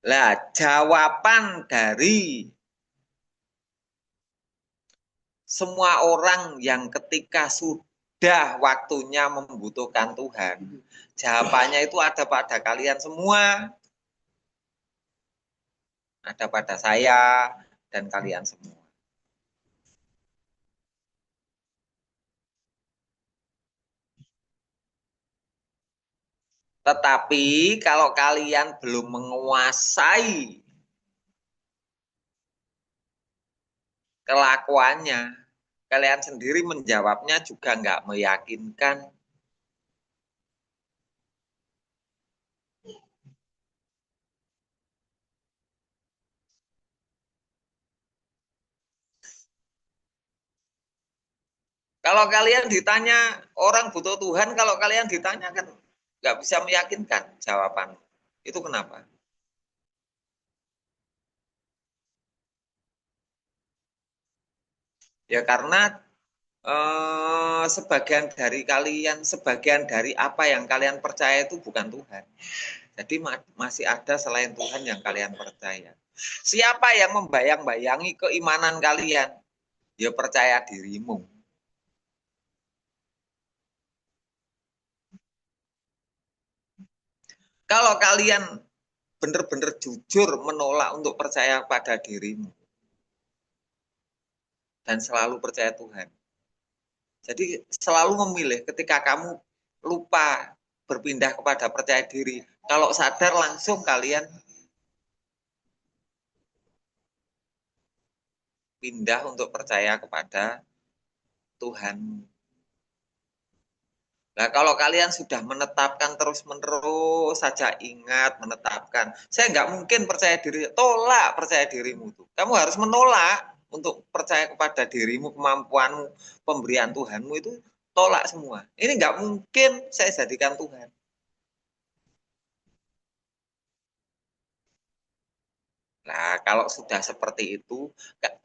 Speaker 6: Lah, jawaban dari semua orang yang ketika sudah waktunya membutuhkan Tuhan, jawabannya itu ada pada kalian semua. Ada pada saya dan kalian semua. Tetapi kalau kalian belum menguasai kelakuannya, kalian sendiri menjawabnya juga nggak meyakinkan. Kalau kalian ditanya orang butuh Tuhan, kalau kalian ditanya kan nggak bisa meyakinkan jawaban. Itu kenapa? Ya karena sebagian dari kalian, sebagian dari apa yang kalian percaya itu bukan Tuhan. Jadi masih ada selain Tuhan yang kalian percaya. Siapa yang membayang-bayangi keimanan kalian? Ya percaya dirimu. Kalau kalian benar-benar jujur menolak untuk percaya pada dirimu dan selalu percaya Tuhan. Jadi selalu memilih ketika kamu lupa berpindah kepada percaya diri. Kalau sadar langsung kalian pindah untuk percaya kepada Tuhan. Nah, kalau kalian sudah menetapkan terus-menerus saja ingat menetapkan, saya nggak mungkin percaya diri, tolak percaya dirimu itu. Kamu harus menolak untuk percaya kepada dirimu, kemampuanmu, pemberian Tuhanmu itu tolak semua. Ini nggak mungkin saya jadikan Tuhan. Nah, kalau sudah seperti itu,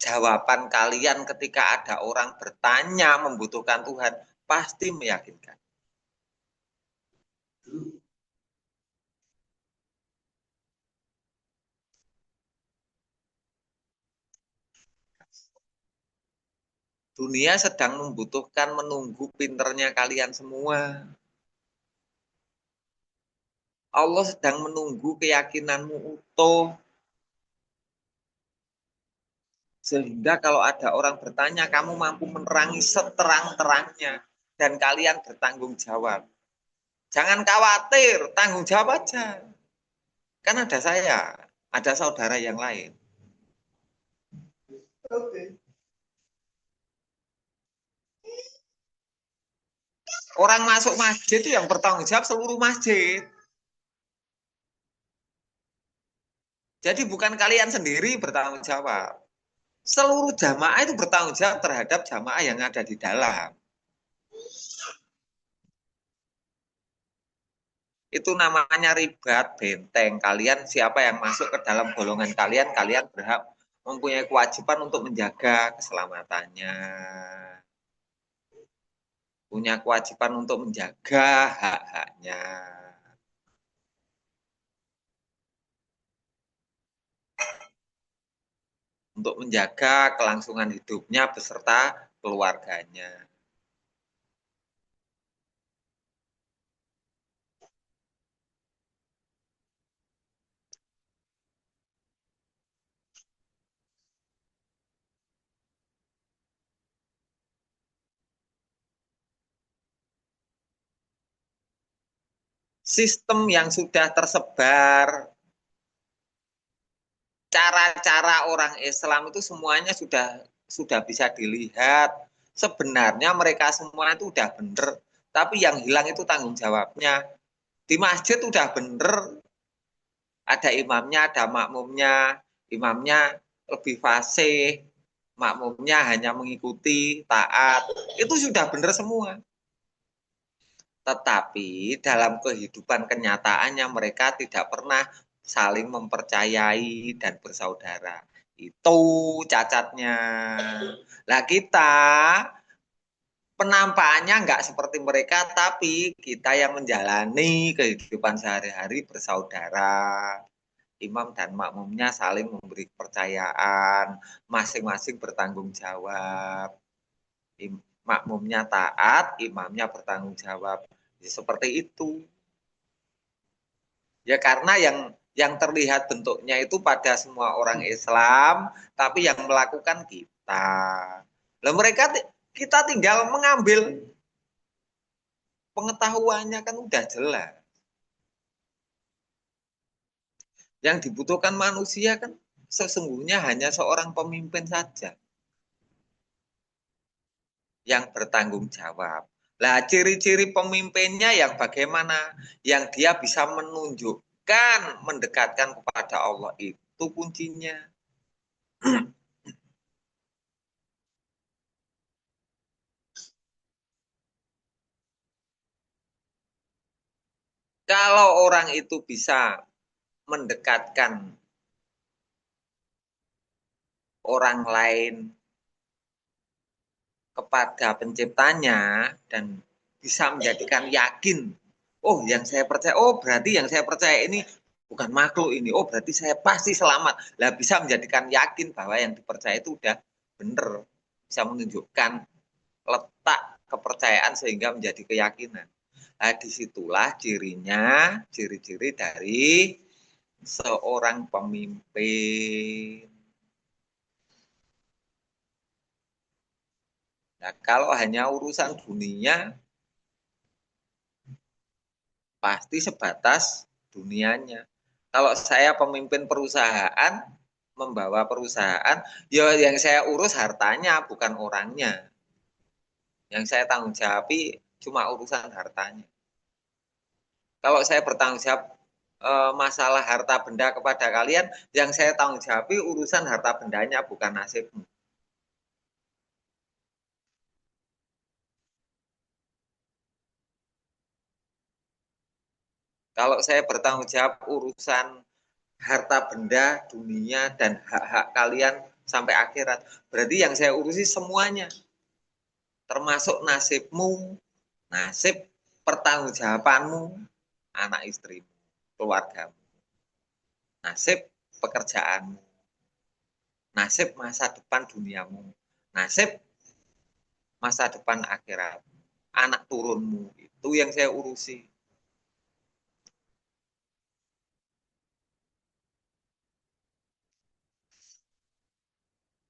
Speaker 6: jawaban kalian ketika ada orang bertanya membutuhkan Tuhan, pasti meyakinkan. Dunia sedang membutuhkan menunggu pinternya kalian semua. Allah sedang menunggu keyakinanmu utuh. Sehingga kalau ada orang bertanya, kamu mampu menerangi seterang-terangnya. Dan kalian bertanggung jawab. Jangan khawatir, tanggung jawab aja. Kan ada saya, ada saudara yang lain. Orang masuk masjid itu yang bertanggung jawab seluruh masjid. Jadi bukan kalian sendiri bertanggung jawab. Seluruh jamaah itu bertanggung jawab terhadap jamaah yang ada di dalam. Itu namanya ribat, benteng. Kalian siapa yang masuk ke dalam golongan kalian, kalian berhak mempunyai kewajiban untuk menjaga keselamatannya. Punya kewajiban untuk menjaga hak-haknya. Untuk menjaga kelangsungan hidupnya beserta keluarganya. Sistem yang sudah tersebar, cara-cara orang Islam itu semuanya sudah bisa dilihat. Sebenarnya mereka semua itu udah bener, tapi yang hilang itu tanggung jawabnya. Di masjid udah bener, ada imamnya, ada makmumnya, imamnya lebih fasih, makmumnya hanya mengikuti, taat, itu sudah bener semua. Tetapi dalam kehidupan kenyataannya mereka tidak pernah saling mempercayai dan bersaudara. Itu cacatnya. Nah kita penampakannya nggak seperti mereka, tapi kita yang menjalani kehidupan sehari-hari bersaudara. Imam dan makmumnya saling memberi kepercayaan, masing-masing bertanggung jawab. Makmumnya taat, imamnya bertanggung jawab. Seperti itu. Ya karena yang terlihat bentuknya itu pada semua orang Islam, tapi yang melakukan kita. Lah mereka kita tinggal mengambil pengetahuannya kan udah jelas. Yang dibutuhkan manusia kan sesungguhnya hanya seorang pemimpin saja yang bertanggung jawab. Lah ciri-ciri pemimpinnya yang bagaimana? Yang dia bisa menunjukkan, mendekatkan kepada Allah itu kuncinya. Kalau orang itu bisa mendekatkan orang lain kepada penciptanya dan bisa menjadikan yakin, oh yang saya percaya, oh berarti yang saya percaya ini bukan makhluk ini, oh berarti saya pasti selamat. Lah bisa menjadikan yakin bahwa yang dipercaya itu udah benar, bisa menunjukkan letak kepercayaan sehingga menjadi keyakinan. Nah, disitulah ciri-ciri dari seorang pemimpin. Nah, kalau hanya urusan dunia, pasti sebatas dunianya. Kalau saya pemimpin perusahaan, membawa perusahaan, ya yang saya urus hartanya, bukan orangnya. Yang saya tanggung jawabi cuma urusan hartanya. Kalau saya bertanggung jawab masalah harta benda kepada kalian, yang saya tanggung jawabi urusan harta bendanya, bukan nasibmu. Kalau saya bertanggung jawab urusan harta benda, dunia, dan hak-hak kalian sampai akhirat, berarti yang saya urusi semuanya. Termasuk nasibmu, nasib pertanggungjawabanmu, anak istrimu, keluargamu, nasib pekerjaanmu, nasib masa depan duniamu, nasib masa depan akhirat, anak turunmu, itu yang saya urusi.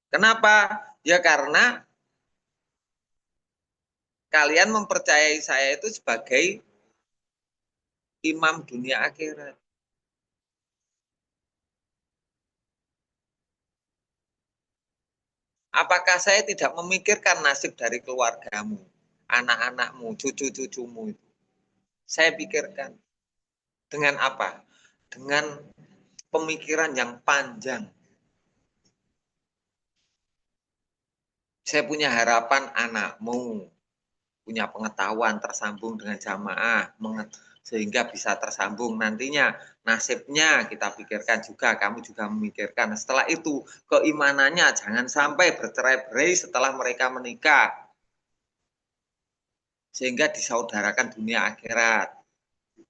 Speaker 6: Kenapa? Ya karena kalian mempercayai saya itu sebagai imam dunia akhirat. Apakah saya tidak memikirkan nasib dari keluargamu, anak-anakmu, cucu-cucumu itu? Saya pikirkan. Dengan apa? Dengan pemikiran yang panjang. Saya punya harapan anakmu punya pengetahuan tersambung dengan jamaah, sehingga bisa tersambung nantinya. Nasibnya kita pikirkan juga, kamu juga memikirkan. Setelah itu keimanannya jangan sampai bercerai-berai setelah mereka menikah, sehingga disaudarakan dunia akhirat.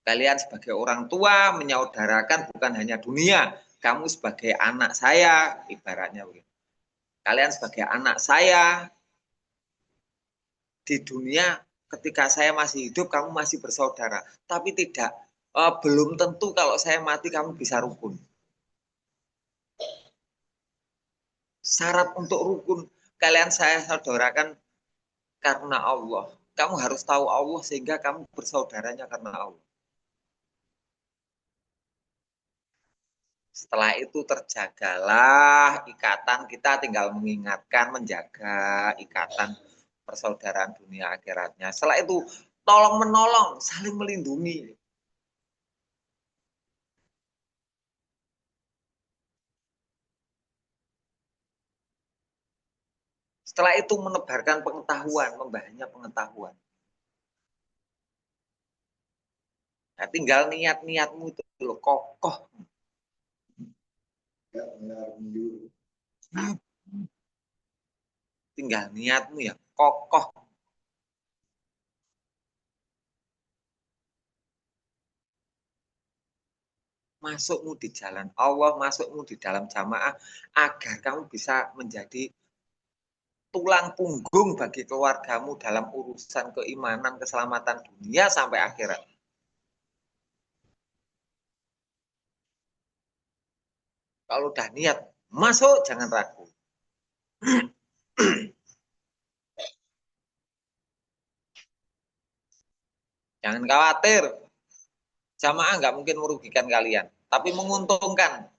Speaker 6: Kalian sebagai orang tua menyaudarakan bukan hanya dunia, kamu sebagai anak saya, ibaratnya begitu. Kalian sebagai anak saya di dunia, ketika saya masih hidup kamu masih bersaudara, tapi tidak belum tentu kalau saya mati kamu bisa rukun. Syarat untuk rukun kalian saya saudarakan karena Allah. Kamu harus tahu Allah sehingga kamu bersaudaranya karena Allah. Setelah itu terjagalah ikatan, kita tinggal mengingatkan, menjaga ikatan persaudaraan dunia akhiratnya. Setelah itu tolong menolong, saling melindungi. Setelah itu menebarkan pengetahuan, membahasnya pengetahuan. Nah, tinggal niat-niatmu itu loh, kokoh. Tinggal niatmu ya kokoh. Masukmu di jalan Allah, masukmu di dalam jamaah, agar kamu bisa menjadi tulang punggung bagi keluargamu dalam urusan keimanan, keselamatan dunia sampai akhirat. Kalau udah niat, masuk, jangan ragu. Jangan khawatir, jamaah nggak mungkin merugikan kalian, tapi menguntungkan.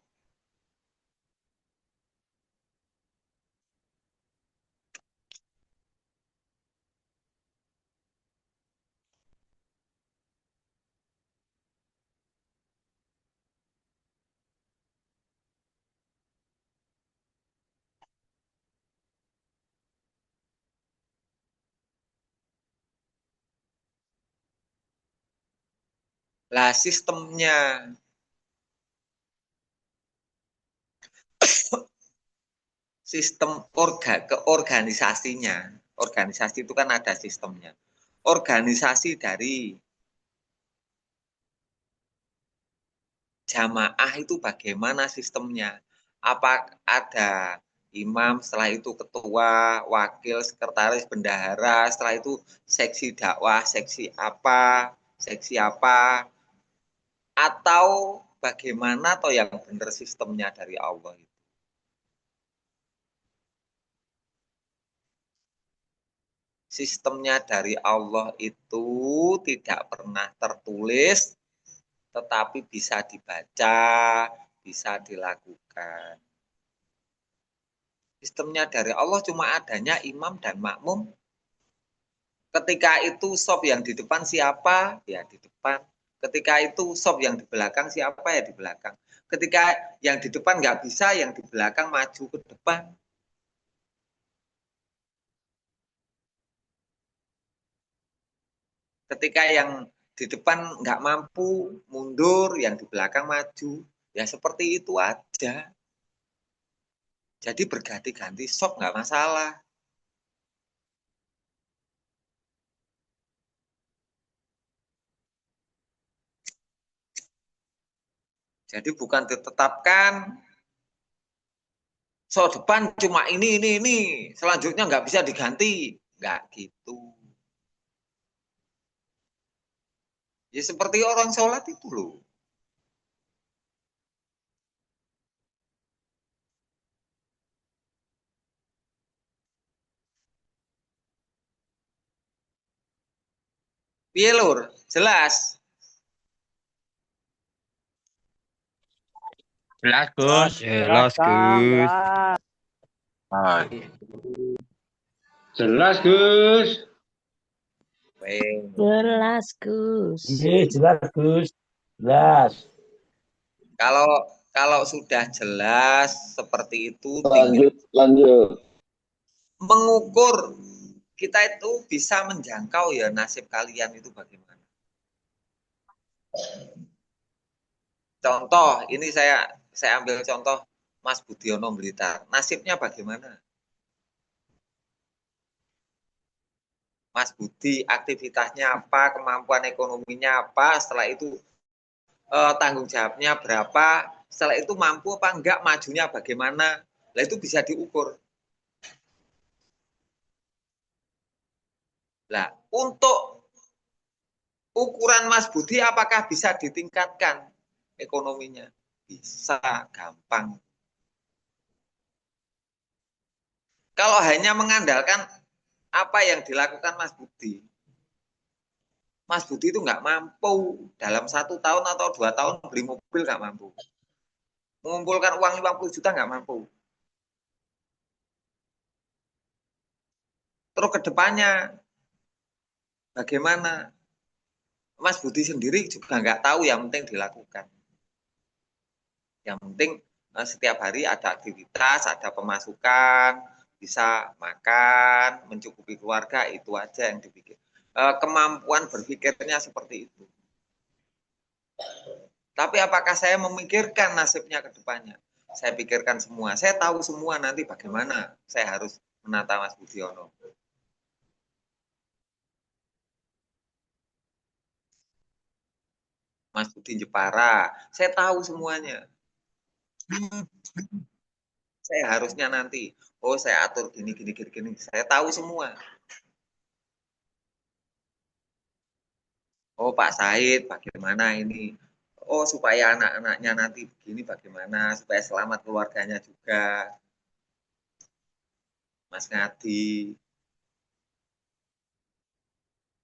Speaker 6: Lah sistemnya, sistem keorganisasinya, organisasi itu kan ada sistemnya. Organisasi dari jamaah itu bagaimana sistemnya? Apa ada imam, setelah itu ketua, wakil, sekretaris, bendahara, setelah itu seksi dakwah, seksi apa, seksi apa, atau bagaimana atau yang benar sistemnya dari Allah itu. Sistemnya dari Allah itu tidak pernah tertulis, tetapi bisa dibaca, bisa dilakukan. Sistemnya dari Allah cuma adanya imam dan makmum. Ketika itu sop yang di depan siapa? Ya di depan. Ketika itu sop yang di belakang siapa? Ya di belakang. Ketika yang di depan nggak bisa, yang di belakang maju ke depan. Ketika yang di depan nggak mampu, mundur, yang di belakang maju. Ya seperti itu aja. Jadi berganti-ganti sop nggak masalah. Jadi bukan ditetapkan so depan cuma ini, selanjutnya nggak bisa diganti, nggak gitu. Ya seperti orang sholat itu loh. Piye lur? Jelas?
Speaker 8: Jelas, Gus.
Speaker 1: Jelas, Kang. Jelas.
Speaker 4: Jelas, Gus.
Speaker 2: Jelas, Gus.
Speaker 10: Jelas, Gus. Jelas.
Speaker 6: Kalau sudah jelas seperti itu,
Speaker 7: Lanjut.
Speaker 6: mengukur kita itu bisa menjangkau ya nasib kalian itu bagaimana. Contoh, ini saya ambil contoh Mas Budiono Blitar. Nasibnya bagaimana? Mas Budi, aktivitasnya apa, kemampuan ekonominya apa, setelah itu tanggung jawabnya berapa, setelah itu mampu apa enggak, majunya bagaimana. Nah itu bisa diukur. Nah, untuk ukuran Mas Budi apakah bisa ditingkatkan ekonominya? Bisa, gampang. Kalau hanya mengandalkan apa yang dilakukan Mas Budi itu nggak mampu dalam 1 tahun atau 2 tahun beli mobil, nggak mampu. Mengumpulkan uang 50 juta nggak mampu. Terus ke depannya bagaimana? Mas Budi sendiri juga nggak tahu, yang penting dilakukan. Yang penting setiap hari ada aktivitas, ada pemasukan, bisa makan, mencukupi keluarga, itu aja yang dipikir. Kemampuan berpikirnya seperti itu. Tapi apakah saya memikirkan nasibnya ke depannya? Saya pikirkan semua. Saya tahu semua nanti bagaimana saya harus menata Mas Budiono. Mas Budi Jepara, saya tahu semuanya. Saya harusnya nanti, saya atur gini. Saya tahu semua. Pak Said bagaimana ini? Supaya anak-anaknya nanti begini bagaimana, supaya selamat keluarganya juga. Mas Ngadi.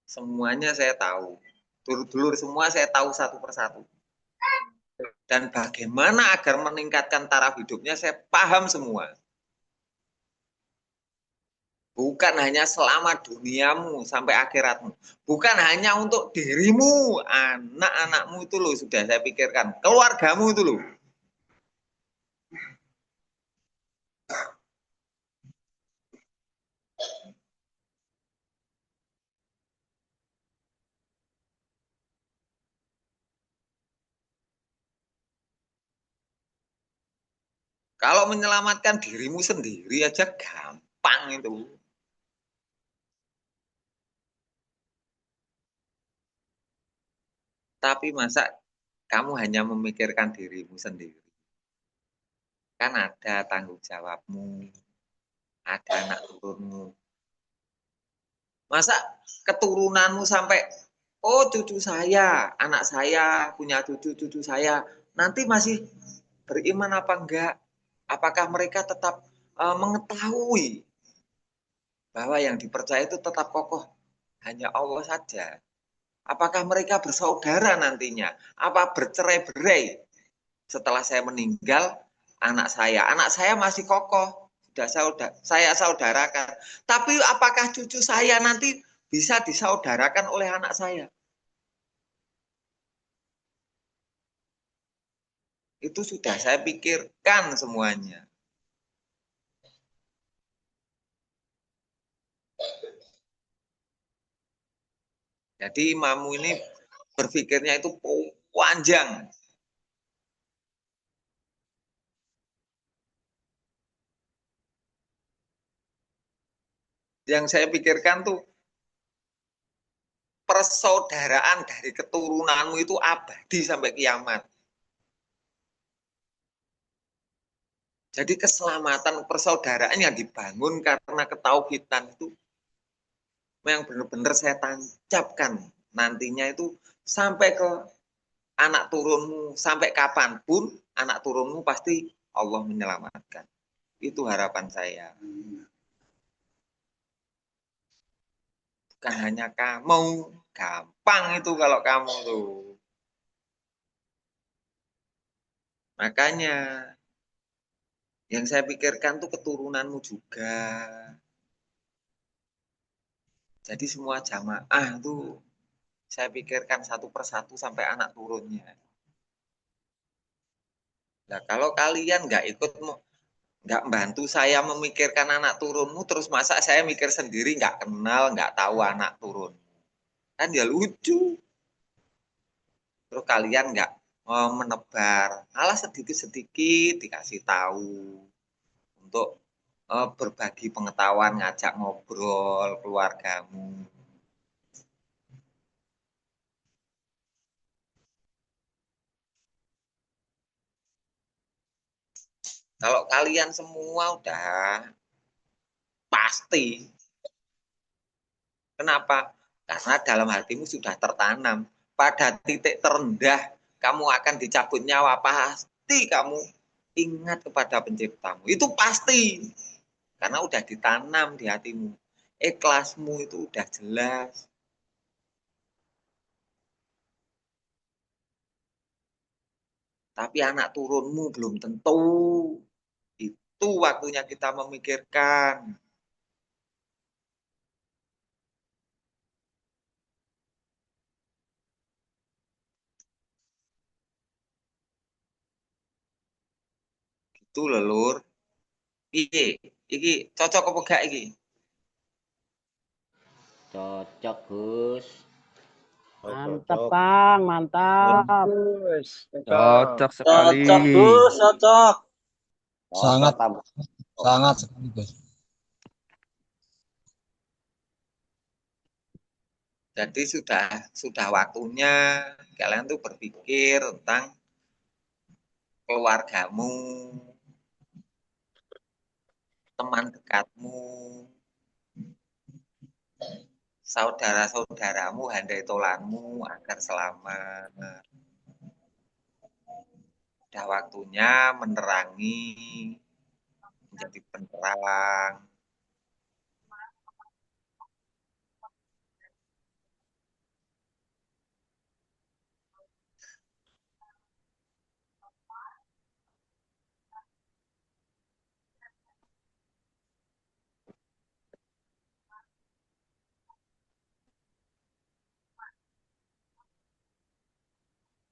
Speaker 6: Semuanya saya tahu. Dulur-dulur semua saya tahu satu persatu. Dan bagaimana agar meningkatkan taraf hidupnya saya paham semua. Bukan hanya selama duniamu sampai akhiratmu. Bukan hanya untuk dirimu, anak-anakmu itu loh sudah saya pikirkan. Keluargamu itu loh. Kalau menyelamatkan dirimu sendiri aja gampang itu. Tapi masa kamu hanya memikirkan dirimu sendiri? Kan ada tanggung jawabmu, ada anak turunmu. Masa keturunanmu sampai oh cucu saya, anak saya punya cucu saya, nanti masih beriman apa enggak? Apakah mereka tetap mengetahui bahwa yang dipercaya itu tetap kokoh hanya Allah saja? Apakah mereka bersaudara nantinya? Apa bercerai-berai setelah saya meninggal? Anak saya masih kokoh, sudah saya saudarakan. Tapi apakah cucu saya nanti bisa disaudarakan oleh anak saya? Itu sudah saya pikirkan semuanya. Jadi imamu ini berpikirnya itu panjang. Yang saya pikirkan tuh persaudaraan dari keturunanmu itu abadi sampai kiamat. Jadi keselamatan persaudaraan yang dibangun karena ketauhidan itu yang benar-benar saya tancapkan nantinya itu sampai ke anak turunmu, sampai kapanpun anak turunmu pasti Allah menyelamatkan. Itu harapan saya. Bukan hanya kamu, gampang itu kalau kamu tuh. Makanya yang saya pikirkan tuh keturunanmu juga. Jadi semua jamaah tuh saya pikirkan satu persatu sampai anak turunnya. Nah kalau kalian nggak bantu saya memikirkan anak turunmu, terus masa saya mikir sendiri nggak kenal, nggak tahu anak turun, kan ya lucu. Terus kalian nggak menebar, malah sedikit-sedikit dikasih tahu untuk berbagi pengetahuan, ngajak ngobrol keluargamu. Kalau kalian semua udah pasti. Kenapa? Karena dalam hatimu sudah tertanam. Pada titik terendah kamu akan dicabut nyawa, pasti kamu ingat kepada penciptamu. Itu pasti. Karena udah ditanam di hatimu. Ikhlasmu itu udah jelas. Tapi anak turunmu belum tentu. Itu waktunya kita memikirkan. Itu lelur. Iki cocok apa gak iki?
Speaker 7: Cocok, Gus.
Speaker 1: Mantap, Kang. Mantap.
Speaker 8: Cocok sekali.
Speaker 5: Cocok, Gus, cocok.
Speaker 7: Sangat
Speaker 10: sekali, Gus.
Speaker 6: Jadi sudah waktunya kalian tuh berpikir tentang keluargamu, teman dekatmu, saudara-saudaramu, handai tolanmu agar selamat. Sudah waktunya menerangi, menjadi penerang.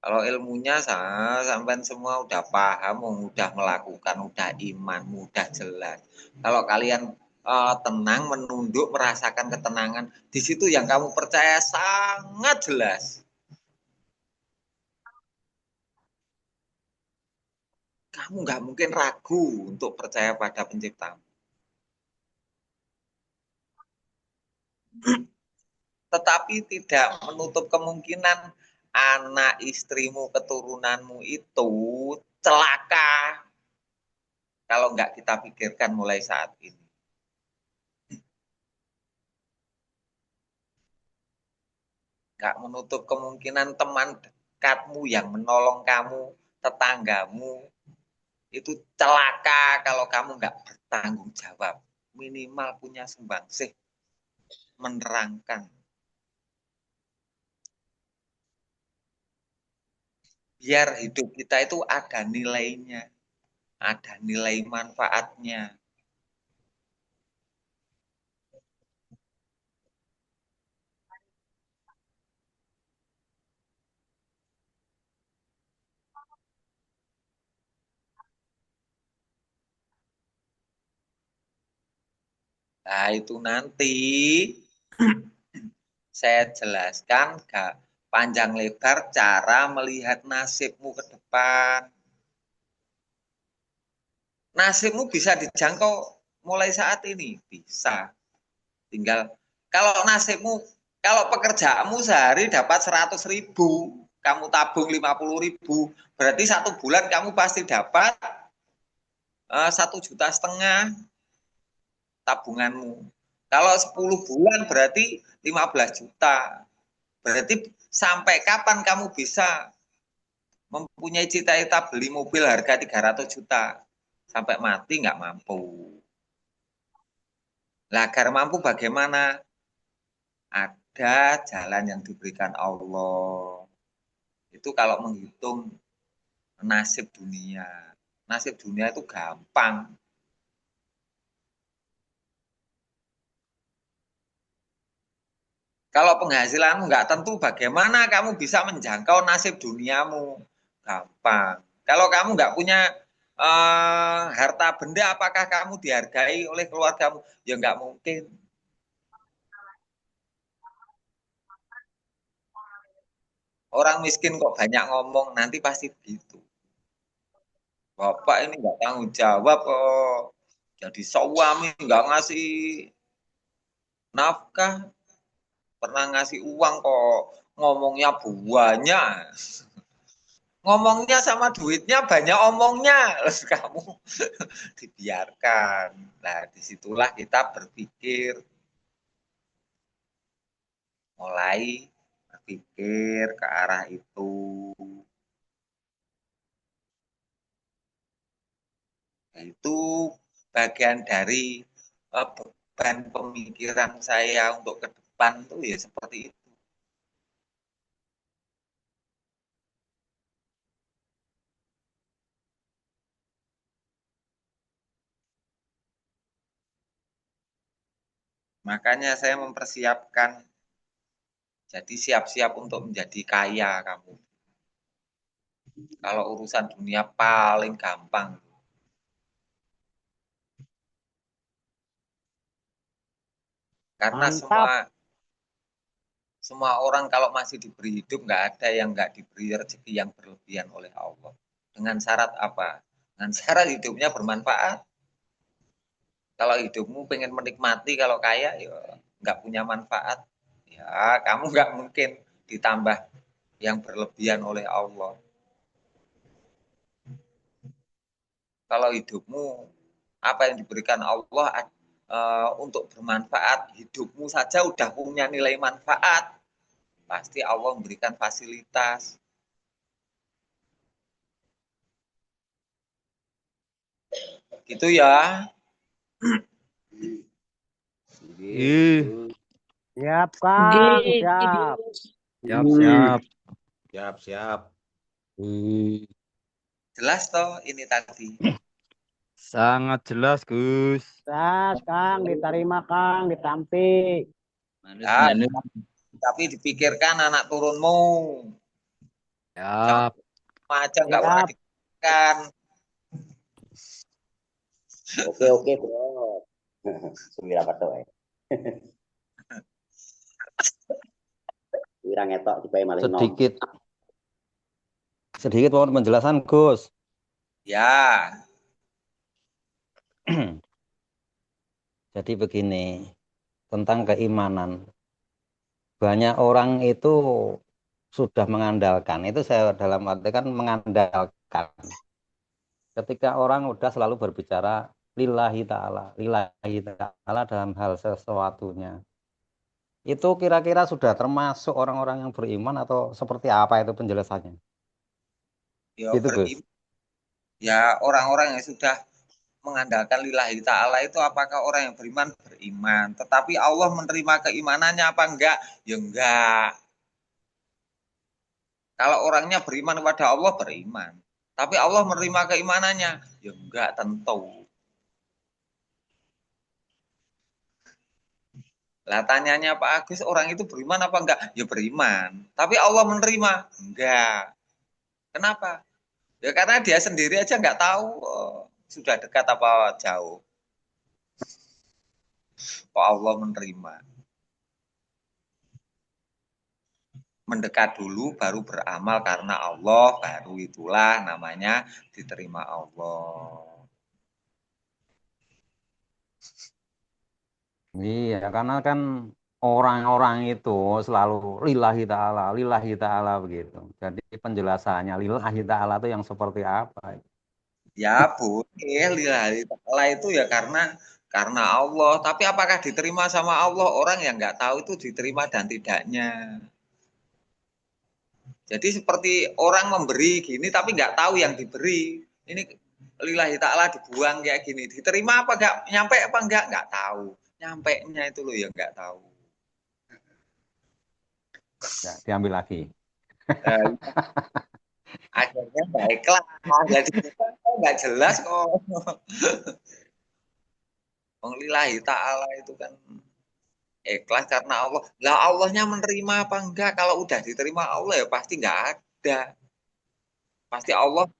Speaker 6: Kalau ilmunya sampai semua udah paham, udah melakukan, udah iman, udah jelas. Kalau kalian tenang, menunduk, merasakan ketenangan, di situ yang kamu percaya sangat jelas. Kamu nggak mungkin ragu untuk percaya pada penciptamu. Tetapi tidak menutup kemungkinan anak istrimu, keturunanmu itu celaka kalau nggak kita pikirkan mulai saat ini. Nggak menutup kemungkinan teman dekatmu yang menolong kamu, tetanggamu, itu celaka kalau kamu nggak bertanggung jawab. Minimal punya sumbangsih menerangkan. Biar hidup kita itu ada nilainya, ada nilai manfaatnya. Nah, itu nanti saya jelaskan panjang lebar cara melihat nasibmu ke depan. Nasibmu bisa dijangkau mulai saat ini, bisa. Tinggal kalau nasibmu, kalau pekerjaanmu sehari dapat 100.000, kamu tabung 50.000, berarti 1 bulan kamu pasti dapat 1,5 juta tabunganmu. Kalau 10 bulan berarti 15 juta. Berarti sampai kapan kamu bisa mempunyai cita-cita beli mobil harga 300 juta? Sampai mati nggak mampu. Lah, agar mampu bagaimana? Ada jalan yang diberikan Allah. Itu kalau menghitung nasib dunia. Nasib dunia itu gampang. Kalau penghasilanmu nggak tentu, bagaimana kamu bisa menjangkau nasib duniamu? Gampang. Kalau kamu nggak punya harta benda, apakah kamu dihargai oleh keluargamu? Ya nggak mungkin. Orang miskin kok banyak ngomong, nanti pasti begitu. Bapak ini nggak tanggung jawab kok. Jadi suami nggak ngasih nafkah, pernah ngasih uang kok ngomongnya banyak. Ngomongnya sama duitnya banyak omongnya. Terus kamu dibiarkan. Nah, disitulah kita berpikir. Mulai berpikir ke arah itu. Itu bagian dari beban pemikiran saya untuk ke depan tuh ya seperti itu. Makanya saya mempersiapkan, jadi siap-siap untuk menjadi kaya kamu. Kalau urusan dunia paling gampang. Karena semua orang kalau masih diberi hidup, nggak ada yang nggak diberi rezeki yang berlebihan oleh Allah. Dengan syarat apa? Dengan syarat hidupnya bermanfaat. Kalau hidupmu pengen menikmati, kalau kaya, ya nggak punya manfaat. Ya, kamu nggak mungkin ditambah yang berlebihan oleh Allah. Kalau hidupmu, apa yang diberikan Allah untuk bermanfaat, hidupmu saja udah punya nilai manfaat, pasti Allah memberikan fasilitas. Gitu ya.
Speaker 1: Siap, Kang. Siap.
Speaker 8: Siap.
Speaker 4: Siap.
Speaker 6: Jelas toh ini tadi.
Speaker 8: Sangat jelas, Gus.
Speaker 1: Jelas, Kang. Diterima, Kang. Ditampi.
Speaker 6: Ya, tapi dipikirkan anak turunmu.
Speaker 8: Siap.
Speaker 6: Aja nggak pernah dipikirkan.
Speaker 7: Oke, bro. Sumira pato ya. Wirang etok supaya malah
Speaker 5: Sedikit mohon penjelasan, Gus.
Speaker 6: Ya.
Speaker 5: Jadi begini, tentang keimanan. Banyak orang itu sudah mengandalkan, itu saya dalam arti kan mengandalkan. Ketika orang udah selalu berbicara lillahi ta'ala dalam hal sesuatunya.
Speaker 11: Itu kira-kira sudah termasuk orang-orang yang beriman atau seperti apa itu penjelasannya?
Speaker 6: Ya
Speaker 11: Gitu, Gus.
Speaker 6: beriman. Ya orang-orang yang sudah mengandalkan lillahi ta'ala itu apakah orang yang beriman? Beriman. Tetapi Allah menerima keimanannya apa enggak? Ya enggak. Kalau orangnya beriman kepada Allah, beriman. Tapi Allah menerima keimanannya? Ya enggak tentu. Lah tanyanya Pak Agus, orang itu beriman apa enggak? Ya beriman. Tapi Allah menerima? Enggak. Kenapa? Ya karena dia sendiri aja enggak tahu sudah dekat apa jauh. Kok Allah menerima? Mendekat dulu baru beramal karena Allah, baru itulah namanya diterima Allah.
Speaker 11: Iya, karena kan orang-orang itu selalu lillahi ta'ala begitu. Jadi penjelasannya lillahi ta'ala itu yang seperti apa?
Speaker 6: Ya boleh lillahi ta'ala itu ya karena Allah. Tapi apakah diterima sama Allah? Orang yang nggak tahu itu diterima dan tidaknya. Jadi seperti orang memberi gini tapi nggak tahu yang diberi. Ini lillahi ta'ala dibuang kayak gini. Diterima apa nggak? Nyampe apa nggak tahu. Nyampenya itu loh ya nggak tahu.
Speaker 11: Ya, diambil lagi.
Speaker 6: Akhirnya baiklah. Jadi nggak jelas kok. Lillahi ta'ala itu kan ikhlas karena Allah. Lah Allahnya menerima apa enggak? Kalau udah diterima Allah ya pasti nggak ada. Pasti Allah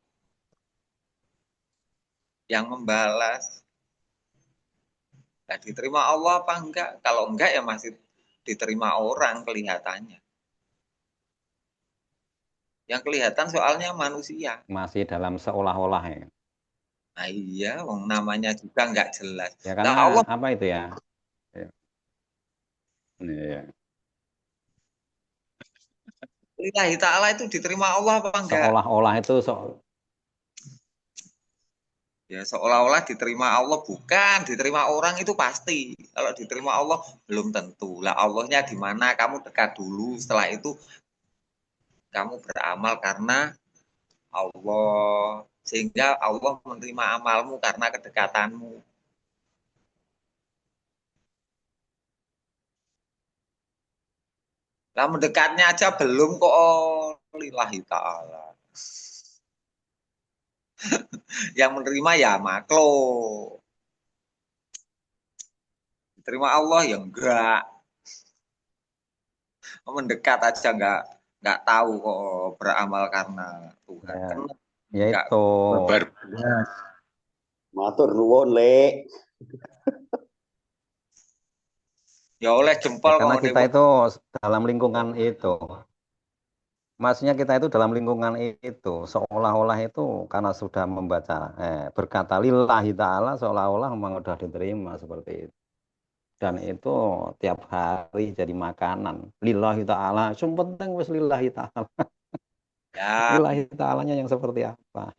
Speaker 6: yang membalas. Nah, diterima Allah apa enggak? Kalau enggak ya masih diterima orang kelihatannya. Yang kelihatan soalnya manusia.
Speaker 11: Masih dalam seolah-olah ya.
Speaker 6: Nah iya, namanya juga nggak jelas.
Speaker 11: Ya karena
Speaker 6: Nah, Allah
Speaker 11: apa itu ya? Iya.
Speaker 6: lillahi ta'ala itu diterima Allah apa enggak?
Speaker 11: Seolah-olah itu
Speaker 6: Ya seolah-olah diterima Allah, bukan diterima orang itu pasti. Kalau diterima Allah belum tentu. Lah Allahnya di mana? Kamu dekat dulu, setelah itu kamu beramal karena Allah, sehingga Allah menerima amalmu karena kedekatanmu. Lah mendekatnya aja belum kok, lillahi ta'ala. Yang menerima ya makhluk. Terima Allah ya enggak. Mendekat aja enggak tahu kok beramal karena Tuhan.
Speaker 11: Ya itu.
Speaker 7: Matur nuwun, Lek.
Speaker 6: Ya oleh jempol
Speaker 11: karena kita itu dalam lingkungan itu. Maksudnya kita itu dalam lingkungan itu seolah-olah itu karena sudah membaca berkata lillahi ta'ala seolah-olah memang sudah diterima seperti itu. Dan itu tiap hari jadi makanan. Lillahi ta'ala, yang penting wis lillahi ta'ala.
Speaker 6: Ya.
Speaker 11: Lillahi ta'alanya yang seperti apa?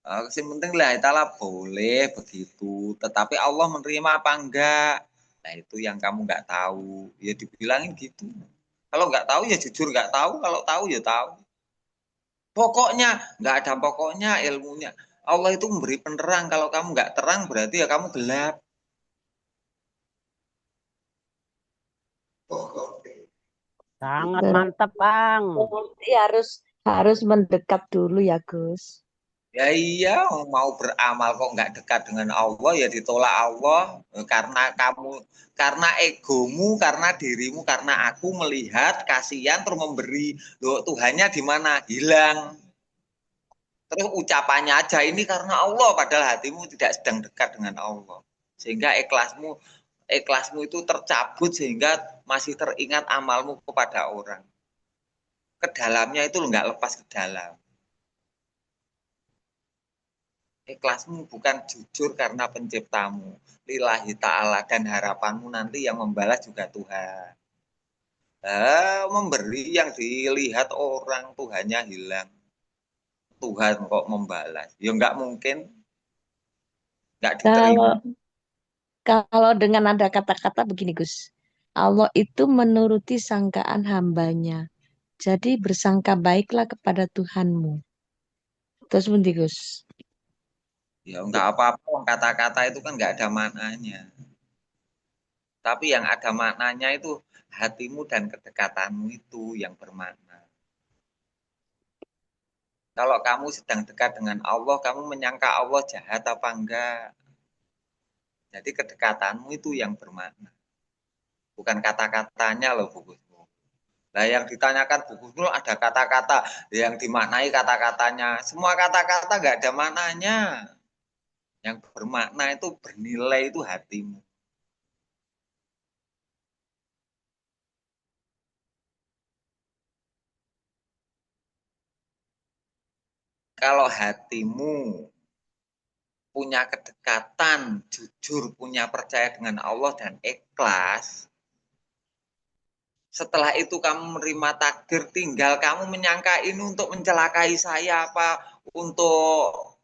Speaker 6: Yang penting lillahi ta'ala boleh begitu, tetapi Allah menerima apa enggak? Nah itu yang kamu enggak tahu. Ya dibilangin gitu. Kalau nggak tahu ya jujur nggak tahu, kalau tahu ya tahu. Pokoknya nggak ada pokoknya ilmunya. Allah itu memberi penerang, kalau kamu nggak terang berarti ya kamu gelap.
Speaker 1: Sangat mantap, Bang.
Speaker 12: Harus mendekat dulu ya, Gus.
Speaker 6: Ya iya, mau beramal kok nggak dekat dengan Allah ya ditolak Allah karena egomu, karena dirimu, karena aku melihat kasihan terus memberi. Loh, Tuhannya di mana? Hilang. Terus ucapannya aja ini karena Allah padahal hatimu tidak sedang dekat dengan Allah. Sehingga ikhlasmu itu tercabut sehingga masih teringat amalmu kepada orang. Ke dalamnya itu nggak lepas ke dalam. Ikhlasmu bukan jujur karena penciptamu, lillahi ta'ala, dan harapanmu nanti yang membalas juga Tuhan. Memberi yang dilihat orang Tuhannya hilang, Tuhan kok membalas, ya nggak mungkin, nggak diterima.
Speaker 12: Kalau dengan ada kata-kata begini Gus, Allah itu menuruti sangkaan hambanya. Jadi bersangka baiklah kepada Tuhanmu. Terus bunti Gus.
Speaker 6: Ya enggak apa-apa, kata-kata itu kan enggak ada maknanya. Tapi yang ada maknanya itu hatimu dan kedekatanmu itu yang bermakna. Kalau kamu sedang dekat dengan Allah, kamu menyangka Allah jahat apa enggak? Jadi kedekatanmu itu yang bermakna. Bukan kata-katanya loh, Bu Gusnul. Nah, yang ditanyakan Bu Gusnul ada kata-kata yang dimaknai kata-katanya. Semua kata-kata enggak ada maknanya. Yang bermakna itu bernilai itu hatimu. Kalau hatimu punya kedekatan, jujur, punya percaya dengan Allah dan ikhlas, setelah itu kamu menerima takdir, tinggal kamu menyangka ini untuk mencelakai saya apa, untuk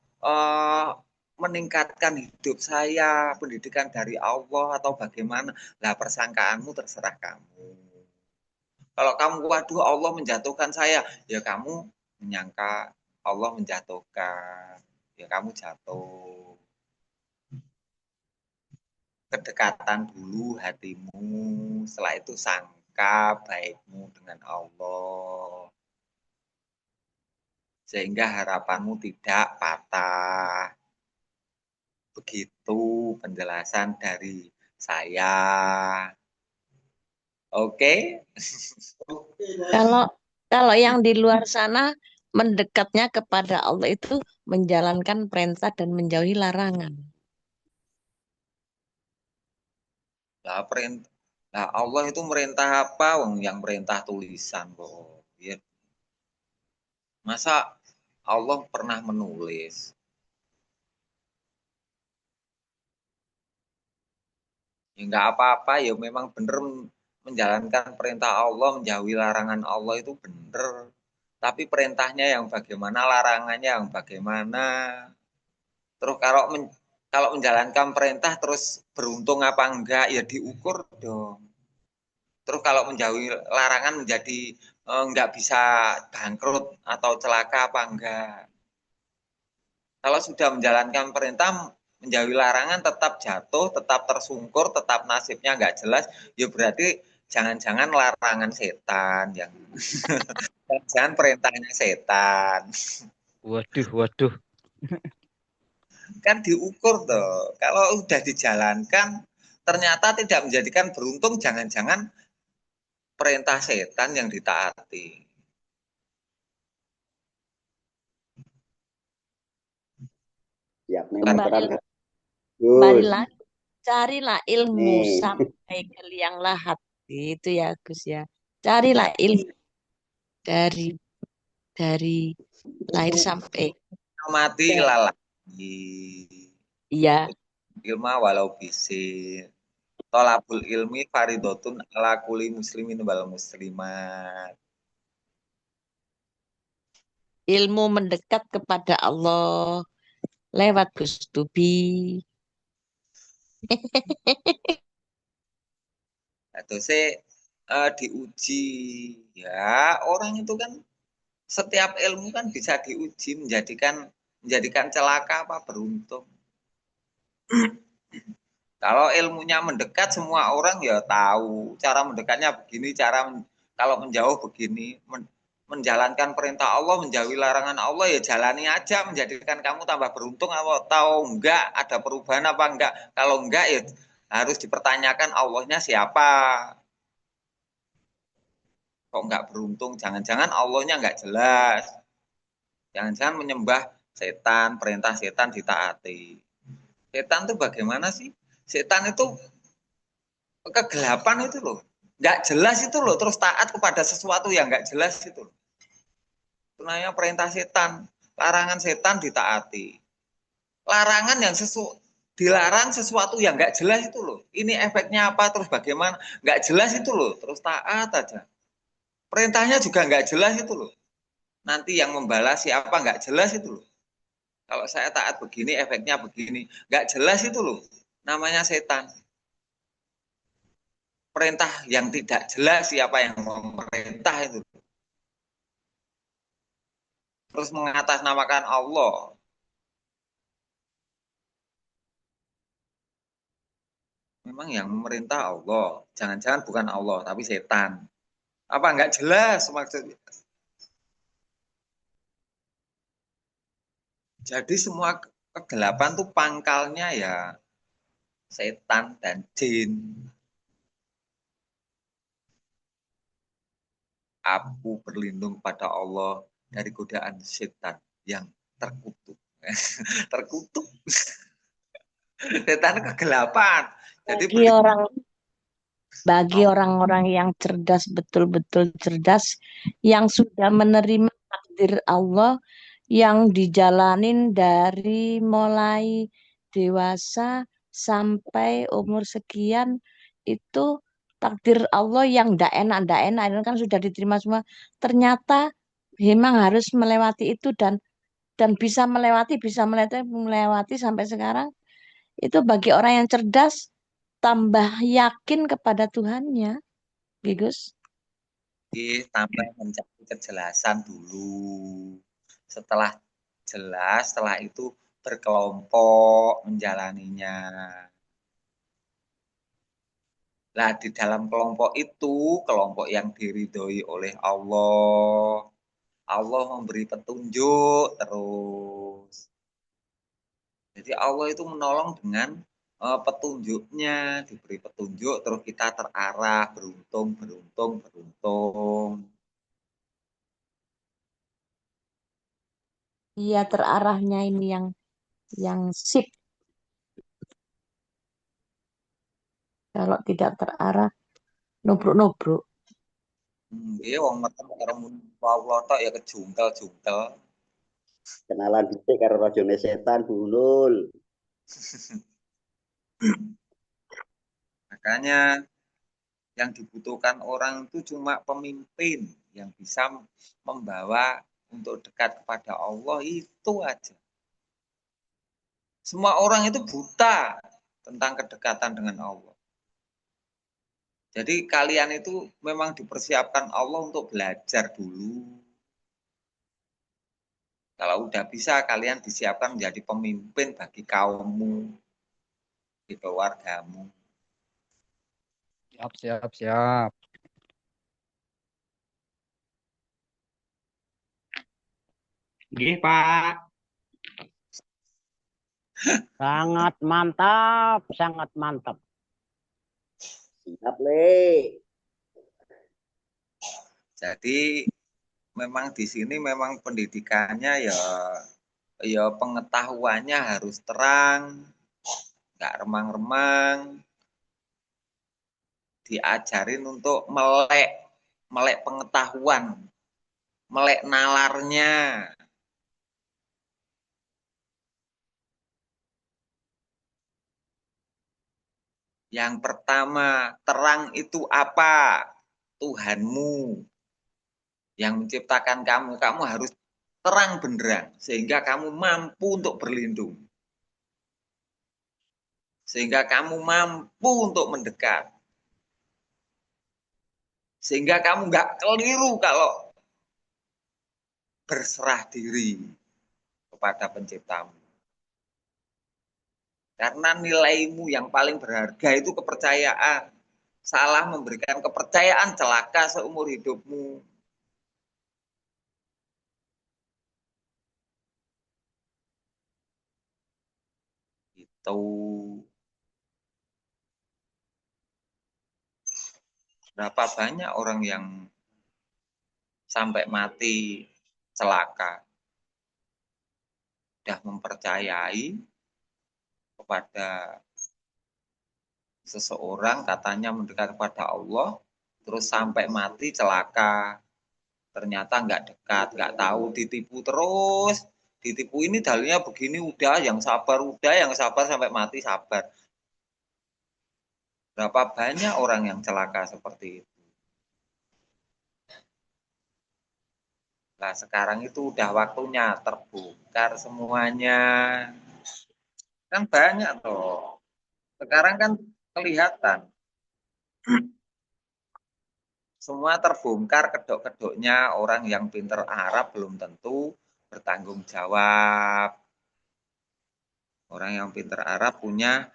Speaker 6: meningkatkan hidup saya, pendidikan dari Allah atau bagaimana. Lah persangkaanmu terserah kamu. Kalau kamu waduh Allah menjatuhkan saya, ya kamu menyangka Allah menjatuhkan, ya kamu jatuh. Kedekatan dulu hatimu, setelah itu sangka baikmu dengan Allah. Sehingga harapanmu tidak patah. Begitu penjelasan dari saya. Oke?
Speaker 12: Kalau yang di luar sana mendekatnya kepada Allah itu menjalankan perintah dan menjauhi larangan.
Speaker 6: Lah perintah, lah Allah itu merintah apa? Yang perintah tulisan kok. Ya. Masa Allah pernah menulis? Ya enggak apa-apa, ya memang benar menjalankan perintah Allah, menjauhi larangan Allah itu benar. Tapi perintahnya yang bagaimana, larangannya yang bagaimana. Terus kalau menjalankan perintah terus beruntung apa enggak, ya diukur dong. Terus kalau menjauhi larangan menjadi enggak bisa bangkrut atau celaka apa enggak. Kalau sudah menjalankan perintah, menjauhi larangan tetap jatuh, tetap tersungkur, tetap nasibnya enggak jelas, ya berarti jangan-jangan larangan setan yang jangan perintahnya setan.
Speaker 8: Waduh.
Speaker 6: Kan diukur toh. Kalau udah dijalankan ternyata tidak menjadikan beruntung, jangan-jangan perintah setan yang ditaati.
Speaker 7: Ya, memang
Speaker 12: Kembali lagi, carilah ilmu sampai ke liang lahat. Itu ya Gus ya. Carilah ilmu dari lahir sampai
Speaker 6: Mati lalaki.
Speaker 12: iya.
Speaker 6: Ilma walau bisi. Tolabul ilmi faridotun ala kulli muslimin wal muslimat.
Speaker 12: Ilmu mendekat kepada Allah lewat Gus Tubi.
Speaker 6: Atau diuji ya, orang itu kan setiap ilmu kan bisa diuji menjadikan celaka apa beruntung. Kalau ilmunya mendekat, semua orang ya tahu cara mendekatnya begini, kalau menjauh begini, menjalankan perintah Allah, menjauhi larangan Allah, ya jalani aja, menjadikan kamu tambah beruntung atau enggak, ada perubahan apa enggak. Kalau enggak ya harus dipertanyakan Allahnya siapa. Kok enggak beruntung, jangan-jangan Allahnya enggak jelas. Jangan-jangan menyembah setan, perintah setan ditaati. Setan itu bagaimana sih? Setan itu kegelapan itu loh, nggak jelas itu loh, terus taat kepada sesuatu yang nggak jelas itu loh. Itu namanya perintah setan, larangan setan ditaati. Larangan yang dilarang sesuatu yang nggak jelas itu loh. Ini efeknya apa, terus bagaimana, nggak jelas itu loh, terus taat aja. Perintahnya juga nggak jelas itu loh. Nanti yang membalas siapa nggak jelas itu loh. Kalau saya taat begini, efeknya begini, nggak jelas itu loh. Namanya setan. perintah yang tidak jelas siapa yang memerintah itu. Terus mengatasnamakan Allah. Memang yang memerintah Allah. Jangan-jangan bukan Allah, tapi setan. Apa enggak jelas maksudnya? Jadi semua kegelapan tuh pangkalnya ya setan dan jin. Aku berlindung pada Allah dari godaan setan yang terkutuk. Terkutuk. Setan kegelapan. Jadi
Speaker 12: Bagi orang-orang yang cerdas, betul-betul cerdas, yang sudah menerima takdir Allah, yang dijalanin dari mulai dewasa sampai umur sekian, itu takdir Allah yang ndak enak itu kan sudah diterima semua. Ternyata memang harus melewati itu dan bisa melewati sampai sekarang. Itu bagi orang yang cerdas tambah yakin kepada Tuhannya, Gus.
Speaker 6: tambah mencari kejelasan dulu. Setelah jelas, setelah itu berkelompok menjalaninya. Nah, di dalam kelompok itu, kelompok yang diridhoi oleh Allah. Allah memberi petunjuk terus. Jadi Allah itu menolong dengan petunjuknya, diberi petunjuk terus kita terarah, beruntung.
Speaker 12: Iya, terarahnya ini yang sip. Kalau tidak terarah, nubruk-nubruk.
Speaker 6: Iya, wong meteng karo Allah tok ya kejungkel-jungkel.
Speaker 7: Kenalan dhisik karo rajane setan bulul.
Speaker 6: Makanya yang dibutuhkan orang itu cuma pemimpin yang bisa membawa untuk dekat kepada Allah, itu aja. Semua orang itu buta tentang kedekatan dengan Allah. Jadi kalian itu memang dipersiapkan Allah untuk belajar dulu. Kalau udah bisa kalian disiapkan menjadi pemimpin bagi kaummu, di keluargamu.
Speaker 8: Siap.
Speaker 4: Nggih, Pak.
Speaker 1: Sangat mantap, sangat mantap.
Speaker 7: Siap, Le.
Speaker 6: Jadi memang di sini memang pendidikannya ya pengetahuannya harus terang, nggak remang-remang. Diajarin untuk melek pengetahuan, melek nalarnya. Yang pertama, terang itu apa? Tuhanmu yang menciptakan kamu. Kamu harus terang benderang sehingga kamu mampu untuk berlindung. Sehingga kamu mampu untuk mendekat. Sehingga kamu nggak keliru kalau berserah diri kepada penciptamu. Karena nilaimu yang paling berharga itu kepercayaan. Salah memberikan kepercayaan celaka seumur hidupmu. Itu. Berapa banyak orang yang sampai mati celaka. Sudah mempercayai kepada seseorang katanya mendekat kepada Allah, terus sampai mati celaka. Ternyata nggak dekat, nggak tahu, ditipu terus. Ditipu ini dalilnya begini, udah, yang sabar sampai mati sabar. Berapa banyak orang yang celaka seperti itu. Nah, sekarang itu udah waktunya terbongkar semuanya. Kan banyak toh. Sekarang kan kelihatan semua terbongkar kedok-kedoknya. Orang yang pinter Arab belum tentu bertanggung jawab. Orang yang pinter Arab punya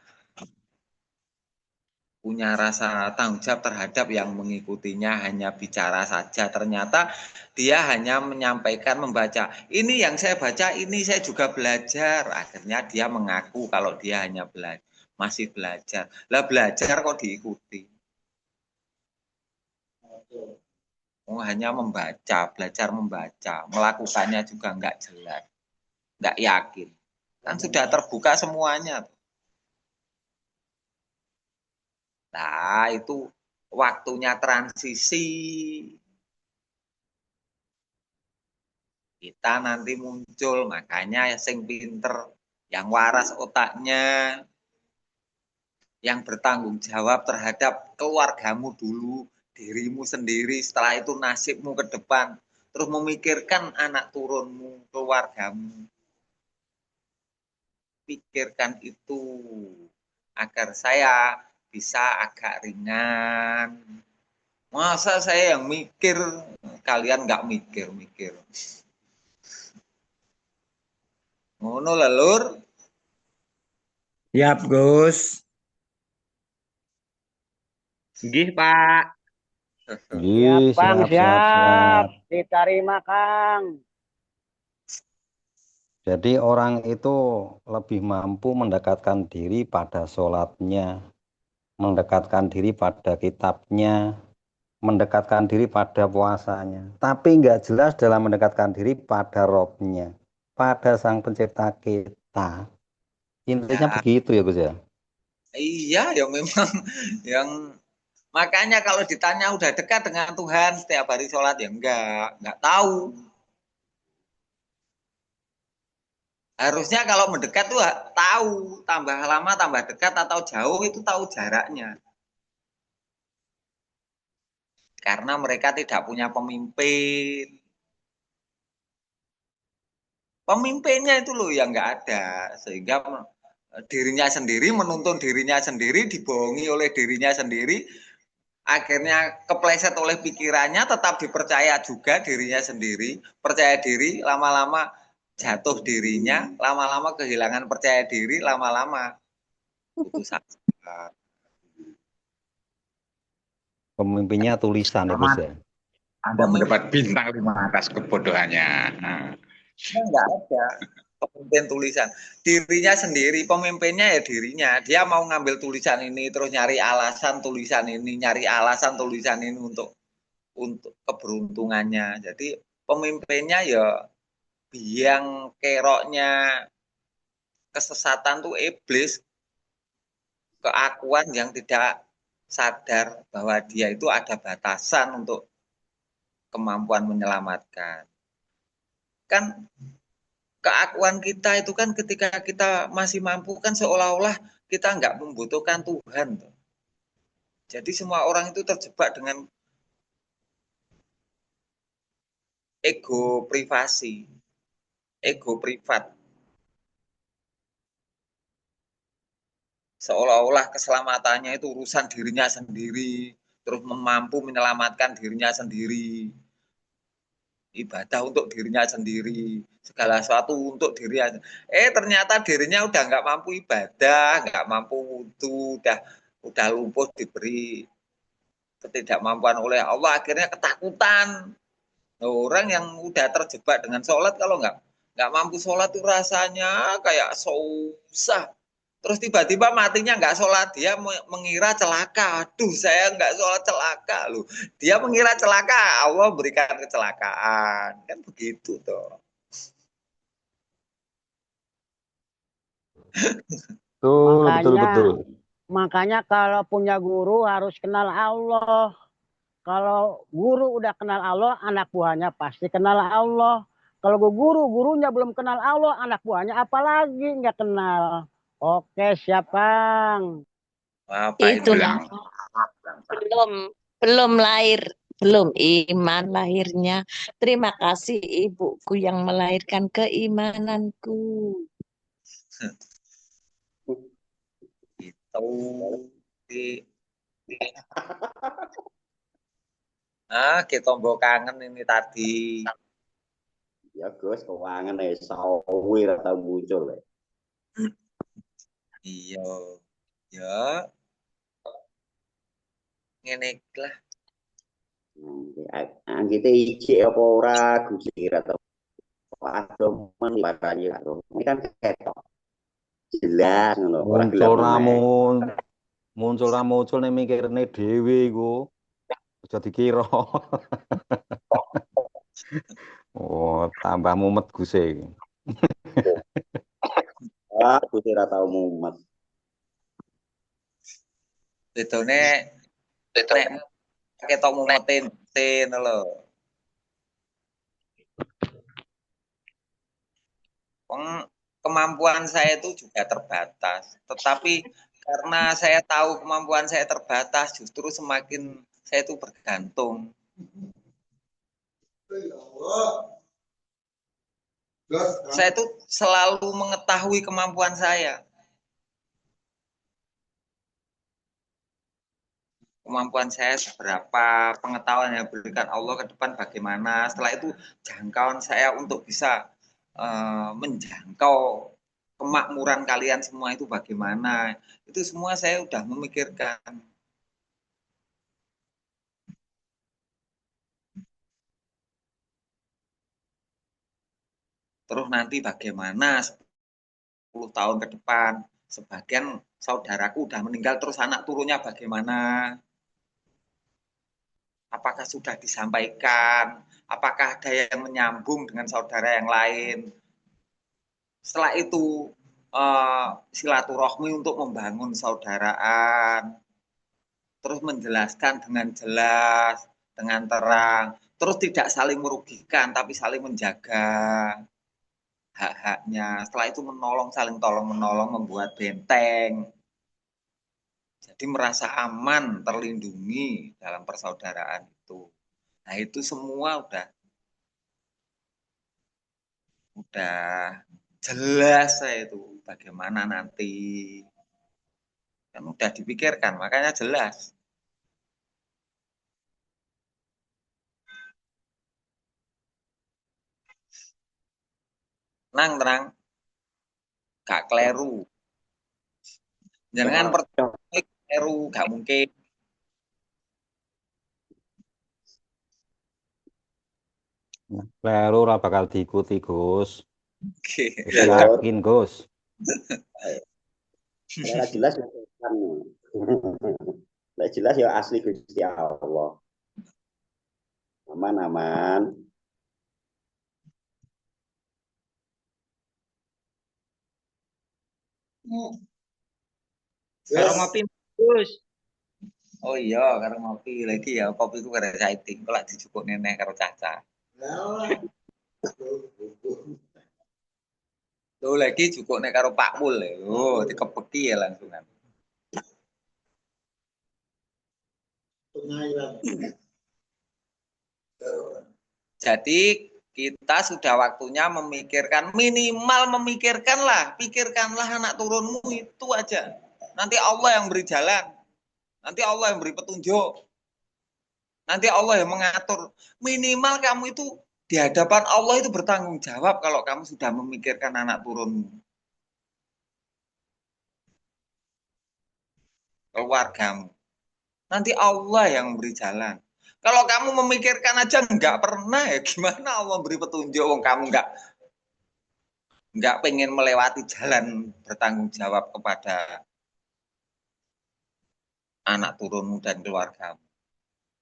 Speaker 6: rasa tanggung jawab terhadap yang mengikutinya, hanya bicara saja. Ternyata dia hanya menyampaikan, membaca. Ini yang saya baca, ini saya juga belajar. Akhirnya dia mengaku kalau dia hanya masih belajar. Lah belajar kok diikuti. Hanya membaca, belajar membaca. Melakukannya juga nggak jelas. Nggak yakin. Kan sudah terbuka semuanya. Nah, itu waktunya transisi. Kita nanti muncul, makanya sing pinter, yang waras otaknya, yang bertanggung jawab terhadap keluargamu dulu, dirimu sendiri, setelah itu nasibmu ke depan, terus memikirkan anak turunmu, keluargamu. Pikirkan itu agar saya bisa agak ringan. Masa saya yang mikir, kalian nggak mikir-mikir. Ngono lah, Lur.
Speaker 4: Siap, Gus. Nggih, Pak.
Speaker 1: Siap, Kang,
Speaker 11: Siap, siap, siap.
Speaker 1: Diterima, Kang.
Speaker 11: Jadi orang itu lebih mampu mendekatkan diri pada sholatnya, mendekatkan diri pada kitabnya, mendekatkan diri pada puasanya. Tapi nggak jelas dalam mendekatkan diri pada Robnya, pada Sang Pencipta kita. Intinya
Speaker 6: Ya,
Speaker 11: begitu ya Gus ya.
Speaker 6: iya, ya memang yang makanya kalau ditanya udah dekat dengan Tuhan setiap hari sholat ya enggak tahu. Harusnya kalau mendekat tuh tahu, tambah lama tambah dekat atau jauh itu tahu jaraknya. Karena mereka tidak punya pemimpin. Pemimpinnya itu loh yang nggak ada, sehingga dirinya sendiri menuntun dirinya sendiri, dibohongi oleh dirinya sendiri, akhirnya kepleset oleh pikirannya, tetap dipercaya juga dirinya sendiri, percaya diri, lama-lama jatuh dirinya, lama-lama kehilangan percaya diri, lama-lama putus asa.
Speaker 11: Pemimpinnya tulisan ya Gus ya.
Speaker 8: Anda mendapat bintang 5 atas kebodohannya. Nah.
Speaker 6: Enggak ada pemimpin tulisan, dirinya sendiri, pemimpinnya ya dirinya. Dia mau ngambil tulisan ini terus nyari alasan tulisan ini, nyari alasan tulisan ini untuk keberuntungannya. Jadi pemimpinnya ya biang keroknya kesesatan tuh iblis, keakuan yang tidak sadar bahwa dia itu ada batasan untuk kemampuan menyelamatkan. Kan keakuan kita itu kan ketika kita masih mampu kan seolah-olah kita nggak membutuhkan Tuhan. Jadi semua orang itu terjebak dengan ego privasi, ego privat. Seolah-olah keselamatannya itu urusan dirinya sendiri, terus mampu menyelamatkan dirinya sendiri. Ibadah untuk dirinya sendiri, segala sesuatu untuk dirinya. Ternyata dirinya udah nggak mampu ibadah, nggak mampu wudu, udah lumpuh diberi ketidakmampuan oleh Allah, akhirnya ketakutan. Orang yang udah terjebak dengan sholat kalau nggak mampu sholat tuh rasanya kayak susah. Terus tiba-tiba matinya nggak sholat, dia mengira celaka. Aduh, saya nggak sholat celaka loh. Dia mengira celaka, Allah berikan kecelakaan. Kan begitu toh.
Speaker 1: Makanya kalau punya guru harus kenal Allah. Kalau guru udah kenal Allah, anak buahnya pasti kenal Allah. Kalau gurunya belum kenal Allah, anak buahnya apalagi nggak kenal. Oke, siap, Kang.
Speaker 12: Itu belum lahir, belum iman lahirnya. Terima kasih ibuku yang melahirkan keimananku.
Speaker 6: Itu Kita mbok kangen ini tadi.
Speaker 7: Ya Gus, keuangan sawi ra tau muncul.
Speaker 6: Iya. Ya, ngene iki lah.
Speaker 7: Kita ijik apa ora Gus kira tau. Aduh men makanya ini kan ketok. Jelas ngono. Ora
Speaker 11: Muncul
Speaker 7: gelem meneh.
Speaker 11: muncul ra muncul nek mikirne dhewe iku. Aja dikira. Oh, tambah mumet Gus e.
Speaker 7: Gus ora tau mumet.
Speaker 6: Bedone nek ketok mumetin lho. Kemampuan saya itu juga terbatas. Tetapi karena saya tahu kemampuan saya terbatas, justru semakin saya itu bergantung. Saya itu selalu mengetahui kemampuan saya. Kemampuan saya seberapa, pengetahuan yang diberikan Allah ke depan bagaimana. Setelah itu jangkauan saya untuk bisa menjangkau kemakmuran kalian semua itu bagaimana. Itu semua saya sudah memikirkan. Terus nanti bagaimana 10 tahun ke depan. Sebagian saudaraku udah meninggal, terus anak turunnya bagaimana. Apakah sudah disampaikan? Apakah ada yang menyambung dengan saudara yang lain? Setelah itu silaturahmi untuk membangun saudaraan. Terus menjelaskan dengan jelas, dengan terang. Terus tidak saling merugikan, tapi saling menjaga hak-haknya. Setelah itu menolong, saling tolong-menolong, membuat benteng. Jadi merasa aman, terlindungi dalam persaudaraan itu. Nah itu semua udah jelas saya itu bagaimana nanti. Kan udah dipikirkan, makanya jelas. Tenang, gak kleru. Jangan percaya kleru, gak mungkin.
Speaker 11: Kleru ora bakal diikuti Gus.
Speaker 6: Oke.
Speaker 11: Yakin Gus.
Speaker 7: Ora jelas kan. Nek jelas ya asli Gusti Allah. Aman.
Speaker 4: Karo ngopi Gus.
Speaker 6: Oh iya, karo ngopi lagi ya, kopi ku karo exciting, kok lak dijupuk nenek karo Caca. Tuh lagi jupuk nek karo Pak Mul. Oh, dikepeki ya langsungan. Jadi kita sudah waktunya memikirkan, minimal memikirkanlah, pikirkanlah anak turunmu itu aja. Nanti Allah yang beri jalan, nanti Allah yang beri petunjuk, nanti Allah yang mengatur. Minimal kamu itu di hadapan Allah itu bertanggung jawab kalau kamu sudah memikirkan anak turunmu, keluargamu. Nanti Allah yang beri jalan. Kalau kamu memikirkan aja nggak pernah, ya gimana Allah beri petunjuk? Wong kamu nggak pengen melewati jalan bertanggung jawab kepada anak turunmu dan keluargamu.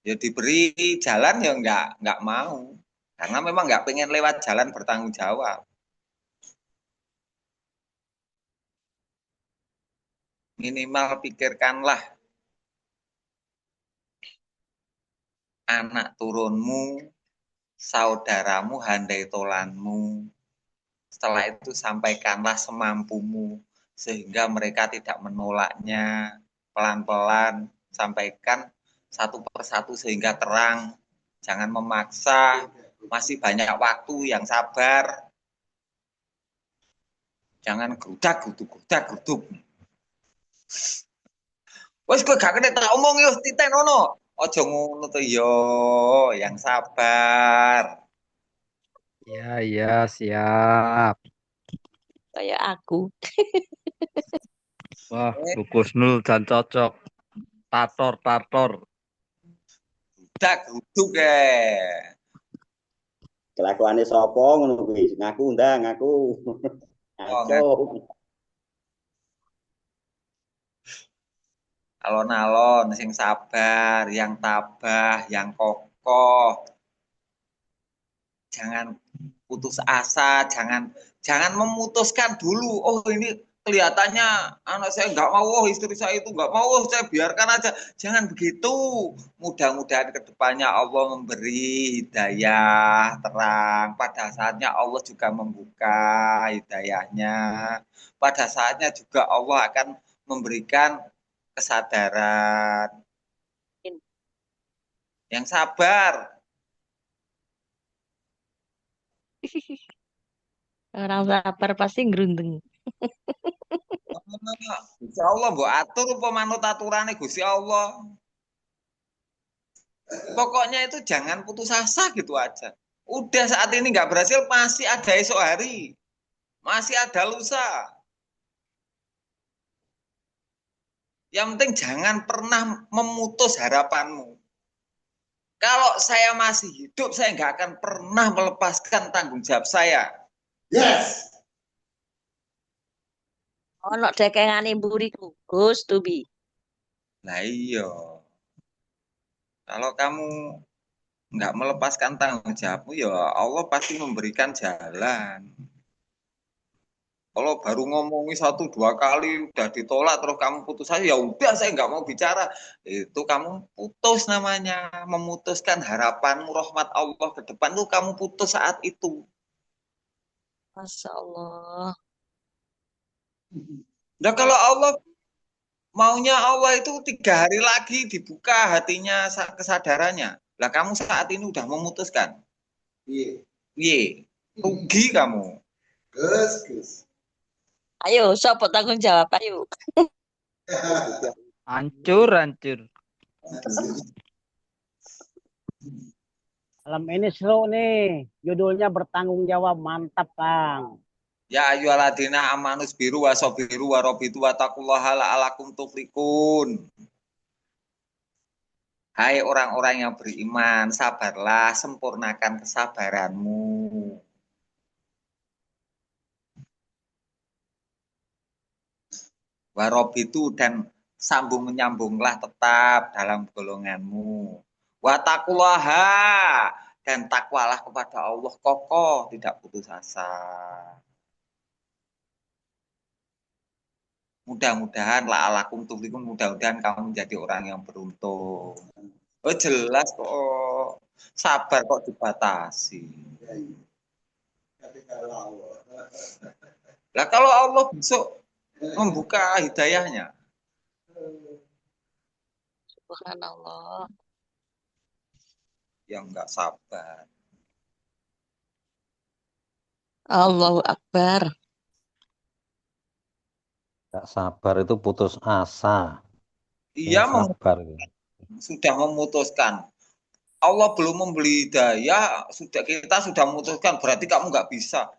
Speaker 6: Ya diberi jalan ya nggak mau, karena memang nggak pengen lewat jalan bertanggung jawab. Minimal pikirkanlah anak turunmu, saudaramu, handai tolanmu. Setelah itu sampaikanlah semampumu, sehingga mereka tidak menolaknya. Pelan-pelan sampaikan satu persatu sehingga terang. Jangan memaksa, masih banyak waktu, yang sabar. Jangan geruduk. Wes kowe gak kena tak omong yo titen ono. Ojo ngono to yo, yang sabar.
Speaker 8: Ya, siap.
Speaker 12: Kayak aku.
Speaker 8: Wah, Bu Kusnul dan cocok. Tator.
Speaker 6: Dak guduk
Speaker 7: Kelakuane sapa ngono kuwi? Ngaku ndang, ngaku.
Speaker 6: Oh,
Speaker 7: Ngaku.
Speaker 6: alon-alon sing sabar, yang tabah, yang kokoh. Jangan putus asa, jangan memutuskan dulu. Oh, ini kelihatannya anak saya nggak mau, oh, istri saya itu nggak mau, oh, saya biarkan aja. Jangan begitu. Mudah-mudahan kedepannya Allah memberi hidayah terang. Pada saatnya Allah juga membuka hidayahnya. Pada saatnya juga Allah akan memberikan kesadaran. Yang sabar.
Speaker 12: Orang sabar pasti gerundeng.
Speaker 6: Gusti Allah mbok atur apa manut aturane Gusti Allah. Pokoknya itu jangan putus asa gitu aja. Udah saat ini nggak berhasil, masih ada esok hari. Masih ada lusa. Yang penting jangan pernah memutus harapanmu. Kalau saya masih hidup, saya nggak akan pernah melepaskan tanggung jawab saya. Yes.
Speaker 12: Ono dekengane mburiku, Gus Tubi.
Speaker 6: Nah iya. Kalau kamu nggak melepaskan tanggung jawabmu, ya Allah pasti memberikan jalan. Kalau baru ngomongi 1-2 kali udah ditolak terus kamu putus aja, ya udah saya nggak mau bicara. Itu kamu putus namanya, memutuskan harapanmu rahmat Allah ke depan tuh kamu putus saat itu.
Speaker 12: Masya Allah.
Speaker 6: Nah kalau Allah maunya Allah itu 3 hari lagi dibuka hatinya kesadarannya. Lah kamu saat ini udah memutuskan. Iya. Rugi kamu. Gus.
Speaker 12: Ayo, siapa tanggung jawab? Ayo.
Speaker 8: Hancur.
Speaker 1: Malam ini seru nih. Judulnya bertanggung jawab. Mantap, Kang.
Speaker 6: Ya ayyuhalladzina amanu biru wa sabiru wa rabitu wa taqullaha la'alakum tuflihun. Hai orang-orang yang beriman, sabarlah, sempurnakan kesabaranmu. Warobitu dan sambung menyambunglah tetap dalam golonganmu. Watakullaha dan takwalah kepada Allah kokoh, tidak putus asa. Mudah-mudahan la'alakum tuflihun, mudah-mudahan kamu menjadi orang yang beruntung. Oh jelas kok, sabar kok dibatasi. Lah kalau Allah besok membuka hidayahnya.
Speaker 12: Subhanallah.
Speaker 6: Yang enggak sabar.
Speaker 12: Allahu Akbar.
Speaker 11: Gak sabar itu putus asa.
Speaker 6: Iya,
Speaker 11: sabar.
Speaker 6: Sudah memutuskan. Allah belum memberi hidayah, kita sudah memutuskan, berarti kamu nggak bisa.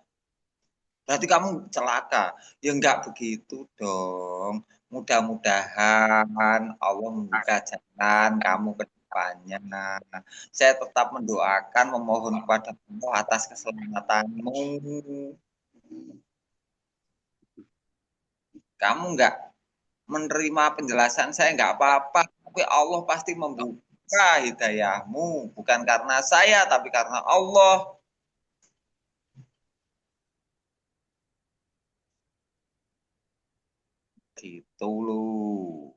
Speaker 6: Berarti kamu celaka. Ya nggak begitu dong. Mudah-mudahan Allah membuka jalan kamu ke depannya. Saya tetap mendoakan, memohon kepada Allah atas keselamatanmu. Kamu nggak menerima penjelasan saya nggak apa-apa, tapi Allah pasti membuka hidayahmu, bukan karena saya, tapi karena Allah. Gitu loh.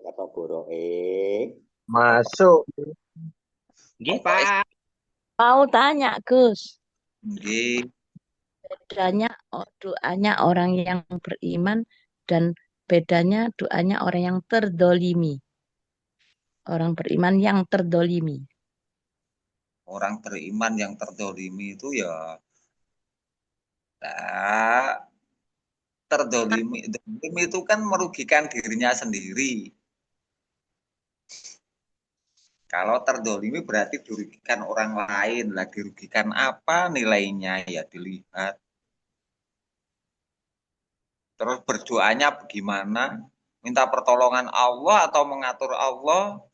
Speaker 7: Kata boroke.
Speaker 4: Masuk. Nggih, Pak.
Speaker 12: Mau tanya, Gus.
Speaker 6: Nggih.
Speaker 12: Bedanya doanya orang yang beriman dan bedanya doanya orang yang terdolimi. Orang beriman yang terdolimi.
Speaker 6: Orang beriman yang terdolimi itu ya terdolimi itu kan merugikan dirinya sendiri. Kalau terdolimi berarti dirugikan orang lain. Lah dirugikan apa nilainya? Ya dilihat. Terus berdoanya bagaimana? Minta pertolongan Allah atau mengatur Allah?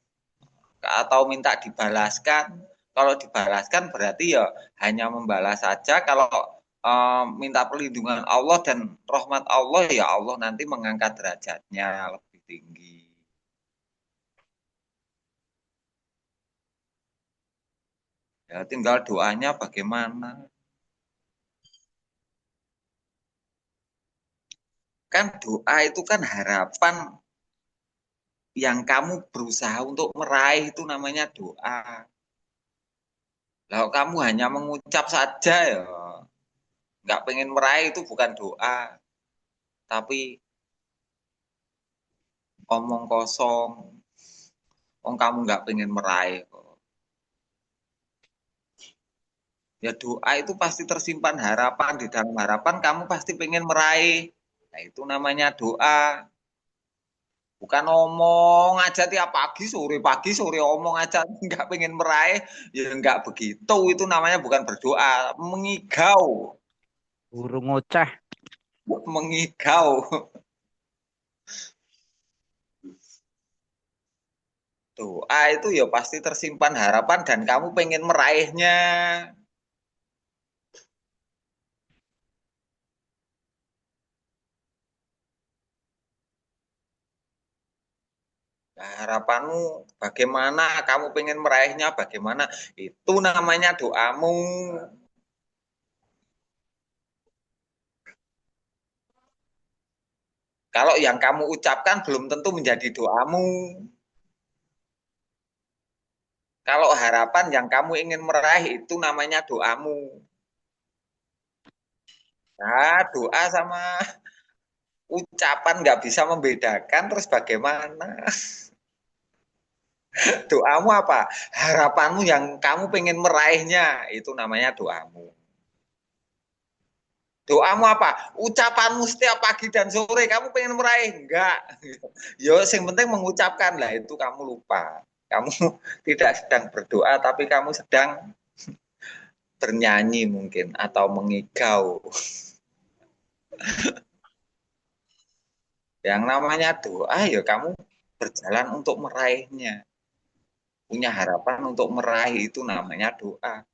Speaker 6: Atau minta dibalaskan? Kalau dibalaskan berarti ya hanya membalas saja. Kalau minta perlindungan Allah dan rahmat Allah, ya Allah nanti mengangkat derajatnya lebih tinggi. Ya tinggal doanya bagaimana. Kan doa itu kan harapan yang kamu berusaha untuk meraih, itu namanya doa. Kalau kamu hanya mengucap saja ya nggak pengen meraih, itu bukan doa, tapi omong kosong. Kamu nggak pengen meraih kok. Ya doa itu pasti tersimpan harapan, di dalam harapan kamu pasti pengen meraih. Nah itu namanya doa. Bukan omong aja tiap pagi sore omong aja nggak pengen meraih, ya nggak begitu. Itu namanya bukan berdoa, mengigau.
Speaker 8: Burung ngoceh.
Speaker 6: Mengigau. Doa itu ya pasti tersimpan harapan dan kamu pengen meraihnya. Nah, harapanmu bagaimana, kamu pengen meraihnya bagaimana, itu namanya doamu. Kalau yang kamu ucapkan belum tentu menjadi doamu. Kalau harapan yang kamu ingin meraih itu namanya doamu. Nah, doa sama ucapan nggak bisa membedakan, terus bagaimana? Doamu apa? Harapanmu yang kamu pengen meraihnya, itu namanya doamu. Doamu apa? Ucapanmu setiap pagi dan sore, kamu pengen meraih? Enggak. Yo, yang penting mengucapkan lah, itu kamu lupa. Kamu tidak sedang berdoa, tapi kamu sedang bernyanyi mungkin, atau mengigau. Yang namanya doa, ya kamu berjalan untuk meraihnya. Punya harapan untuk meraih, itu namanya doa.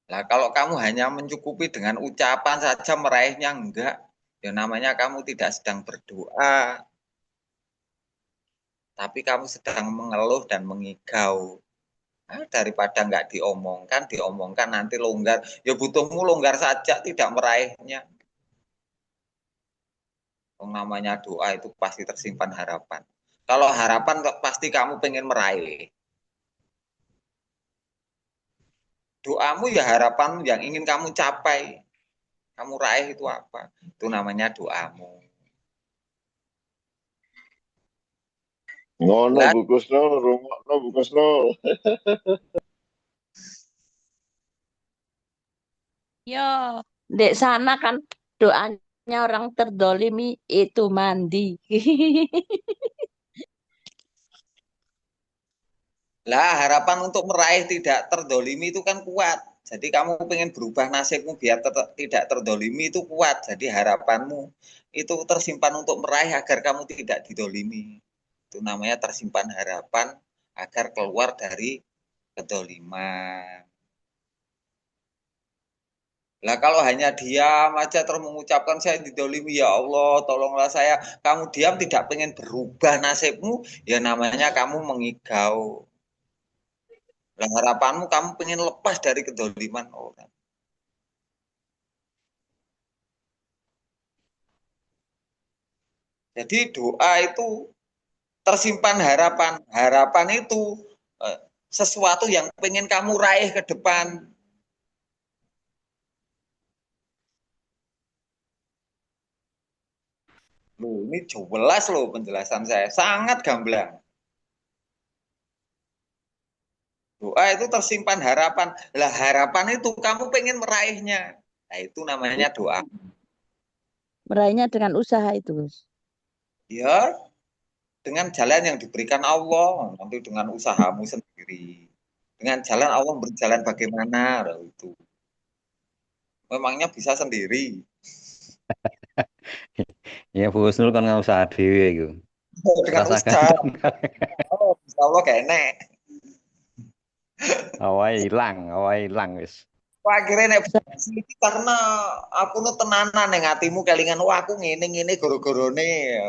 Speaker 6: Nah, kalau kamu hanya mencukupi dengan ucapan saja meraihnya, enggak. Ya namanya kamu tidak sedang berdoa. Tapi kamu sedang mengeluh dan mengigau. Nah, daripada enggak diomongkan nanti longgar. Ya butuhmu longgar saja, tidak meraihnya. Namanya doa itu pasti tersimpan harapan. Kalau harapan pasti kamu pengen meraih. Doamu ya harapan yang ingin kamu capai. Kamu raih itu apa? Itu namanya doamu.
Speaker 13: Ngono Bu Kusno, rungokno Bu Kusno.
Speaker 12: Yo, dek sana kan doanya orang terdolimi itu mandi.
Speaker 6: Lah harapan untuk meraih tidak terdolimi itu kan kuat. Jadi kamu pengen berubah nasibmu biar tidak terdolimi itu kuat. Jadi harapanmu itu tersimpan untuk meraih agar kamu tidak didolimi. Itu namanya tersimpan harapan agar keluar dari kedoliman. Lah kalau hanya diam aja terus mengucapkan saya didolimi, ya Allah tolonglah saya. Kamu diam tidak pengen berubah nasibmu, ya namanya kamu mengigau. Lah harapanmu kamu pengen lepas dari kedoliman orang. Jadi doa itu tersimpan harapan. Harapan itu sesuatu yang pengen kamu raih ke depan. Loh, ini jelas loh penjelasan saya. Sangat gamblang. Doa itu tersimpan harapan. Lah harapan itu kamu pengen meraihnya. Nah itu namanya doa.
Speaker 12: Meraihnya dengan usaha itu, Gus.
Speaker 6: Ya, dengan jalan yang diberikan Allah, nanti dengan usahamu sendiri. Dengan jalan Allah berjalan bagaimana, itu. Memangnya bisa sendiri.
Speaker 11: Ya Bu Husnul kan nggak usah dhewe iku.
Speaker 6: Dengan
Speaker 11: Rasa
Speaker 6: ustaz.
Speaker 11: ganteng.
Speaker 6: Oh, Insya Allah gak enek.
Speaker 11: Awake ilang wis.
Speaker 6: Wah, akhirnya nek iki karena aku nu tenanan ning atimu kelingan wah aku ngene goro-gorone.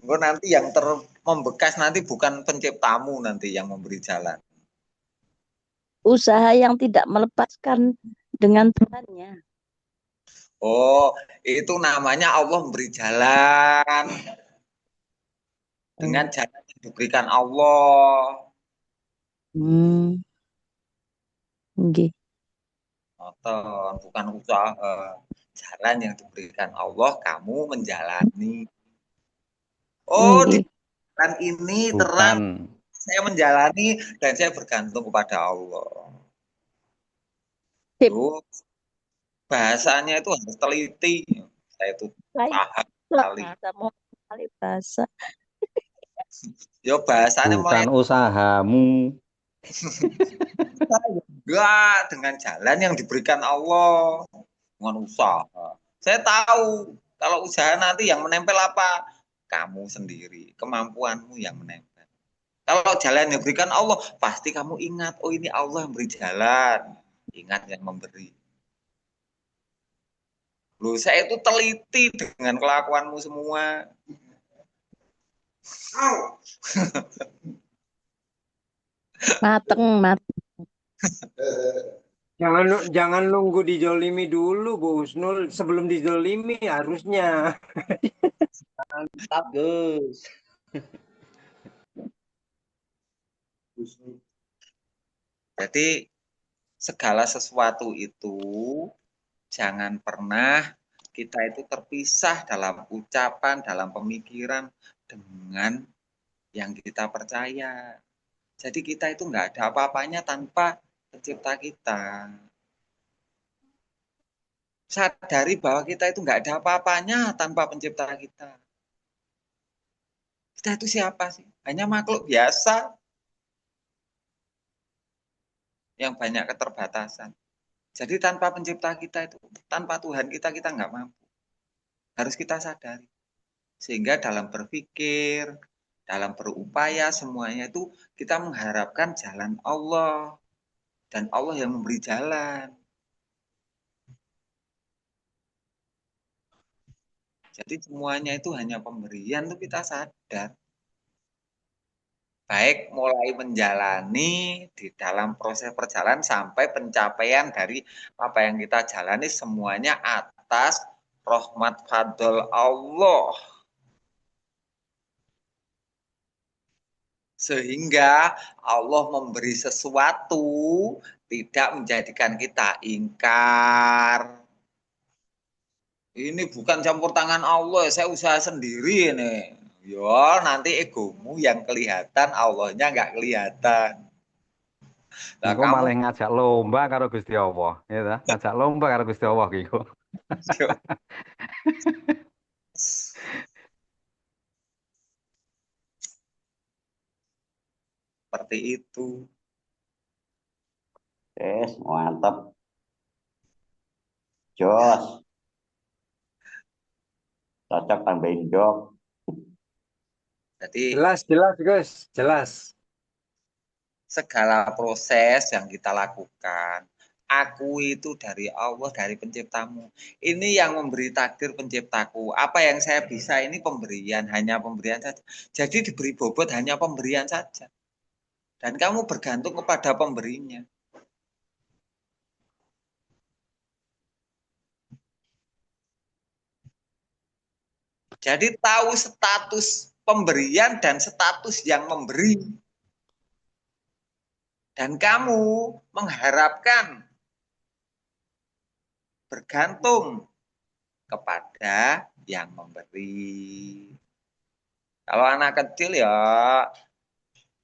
Speaker 6: Engko nanti yang membekas nanti bukan penciptamu nanti yang memberi jalan.
Speaker 12: Usaha yang tidak melepaskan dengan Tuhannya.
Speaker 6: Oh, itu namanya Allah memberi jalan. Dengan jalan yang diberikan Allah.
Speaker 12: Nggih.
Speaker 6: Bukan usaha. Jalan yang diberikan Allah, kamu menjalani. Oh, di jalan ini terang. Saya menjalani dan saya bergantung kepada Allah. Tuh, bahasanya itu harus teliti. Saya itu paham sekali.
Speaker 12: Bahasa.
Speaker 6: Yo bahasanya
Speaker 11: bukan usahamu.
Speaker 6: Enggak, dengan jalan yang diberikan Allah, dengan usaha. Saya tahu kalau usaha nanti yang menempel apa? Kamu sendiri, kemampuanmu yang menempel. Kalau jalan yang diberikan Allah, pasti kamu ingat, oh ini Allah yang beri jalan. Ingat yang memberi. Loh, saya itu teliti dengan kelakuanmu semua.
Speaker 12: Mateng.
Speaker 5: Jangan nunggu dijolimi dulu, Bu Husnul. Sebelum dijolimi harusnya.
Speaker 4: Mantap, Gus.
Speaker 6: Jadi segala sesuatu itu jangan pernah kita itu terpisah dalam ucapan, dalam pemikiran dengan yang kita percaya. Jadi kita itu nggak ada apa-apanya tanpa pencipta kita. Sadari bahwa kita itu nggak ada apa-apanya tanpa pencipta kita. Kita itu siapa sih? Hanya makhluk biasa yang banyak keterbatasan. Jadi tanpa pencipta kita itu, tanpa Tuhan kita nggak mampu. Harus kita sadari. Sehingga dalam berpikir, dalam berupaya semuanya itu kita mengharapkan jalan Allah. Dan Allah yang memberi jalan. Jadi semuanya itu hanya pemberian itu kita sadar. Baik mulai menjalani di dalam proses perjalanan sampai pencapaian dari apa yang kita jalani semuanya atas rahmat fadl Allah. Sehingga Allah memberi sesuatu tidak menjadikan kita ingkar. Ini bukan campur tangan Allah, saya usaha sendiri ini. Ya, nanti egomu yang kelihatan, Allahnya nggak kelihatan.
Speaker 11: Nah, kamu malah ngajak lomba karo Gusti Allah, ya ta? Ngajak lomba karo Gusti Allah gitu.
Speaker 6: Seperti itu.
Speaker 7: Yes, mantap. Jos. Cocok tambahin jok.
Speaker 6: Jadi
Speaker 5: jelas Gus, jelas.
Speaker 6: Segala proses yang kita lakukan, aku itu dari Allah, dari penciptamu. Ini yang memberi takdir penciptaku. Apa yang saya bisa ini pemberian, hanya pemberian saja. Jadi diberi bobot hanya pemberian saja. Dan kamu bergantung kepada pemberinya. Jadi tahu status pemberian dan status yang memberi. Dan kamu mengharapkan bergantung kepada yang memberi. Kalau anak kecil ya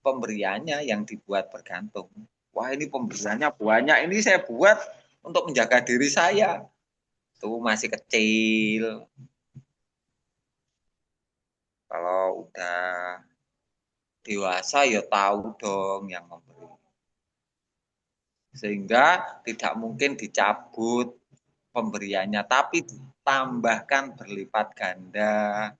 Speaker 6: pemberiannya yang dibuat bergantung. Wah ini pemberiannya banyak, ini saya buat untuk menjaga diri saya. Itu masih kecil. Kalau udah dewasa ya tahu dong yang memberi. Sehingga tidak mungkin dicabut pemberiannya, tapi ditambahkan berlipat ganda.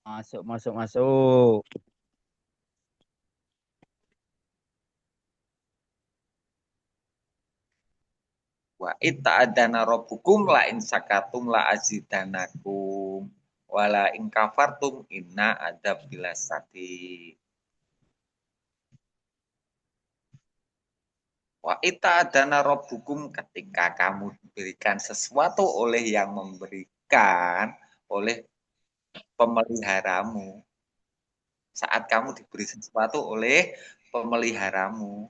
Speaker 8: Masuk, masuk, masuk.
Speaker 6: Wa ita'adana rabbukum la in sakatum la azidanakum wala in kafartum inna adab bilasati. Wa ita'adana rabbukum, ketika kamu diberikan sesuatu oleh yang memberikan, oleh pemeliharamu. Saat kamu diberi sesuatu oleh pemeliharamu,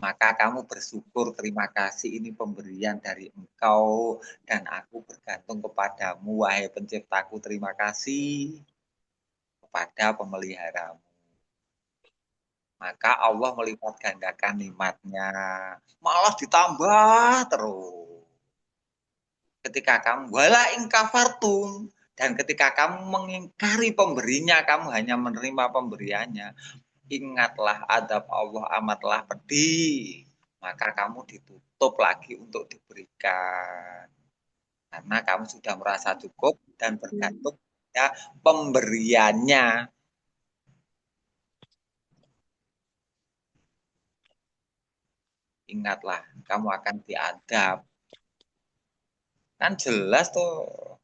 Speaker 6: maka kamu bersyukur, terima kasih ini pemberian dari engkau dan aku bergantung kepadamu, wahai penciptaku, terima kasih kepada pemeliharamu. Maka Allah melipat gandakan nikmatnya, malah ditambah terus. Ketika kamu wala in kafartum, dan ketika kamu mengingkari pemberinya, kamu hanya menerima pemberiannya, ingatlah adab Allah amatlah pedih, maka kamu ditutup lagi untuk diberikan. Karena kamu sudah merasa cukup dan bergantung pada pemberiannya. Ingatlah, kamu akan diadab. Kan jelas tuh.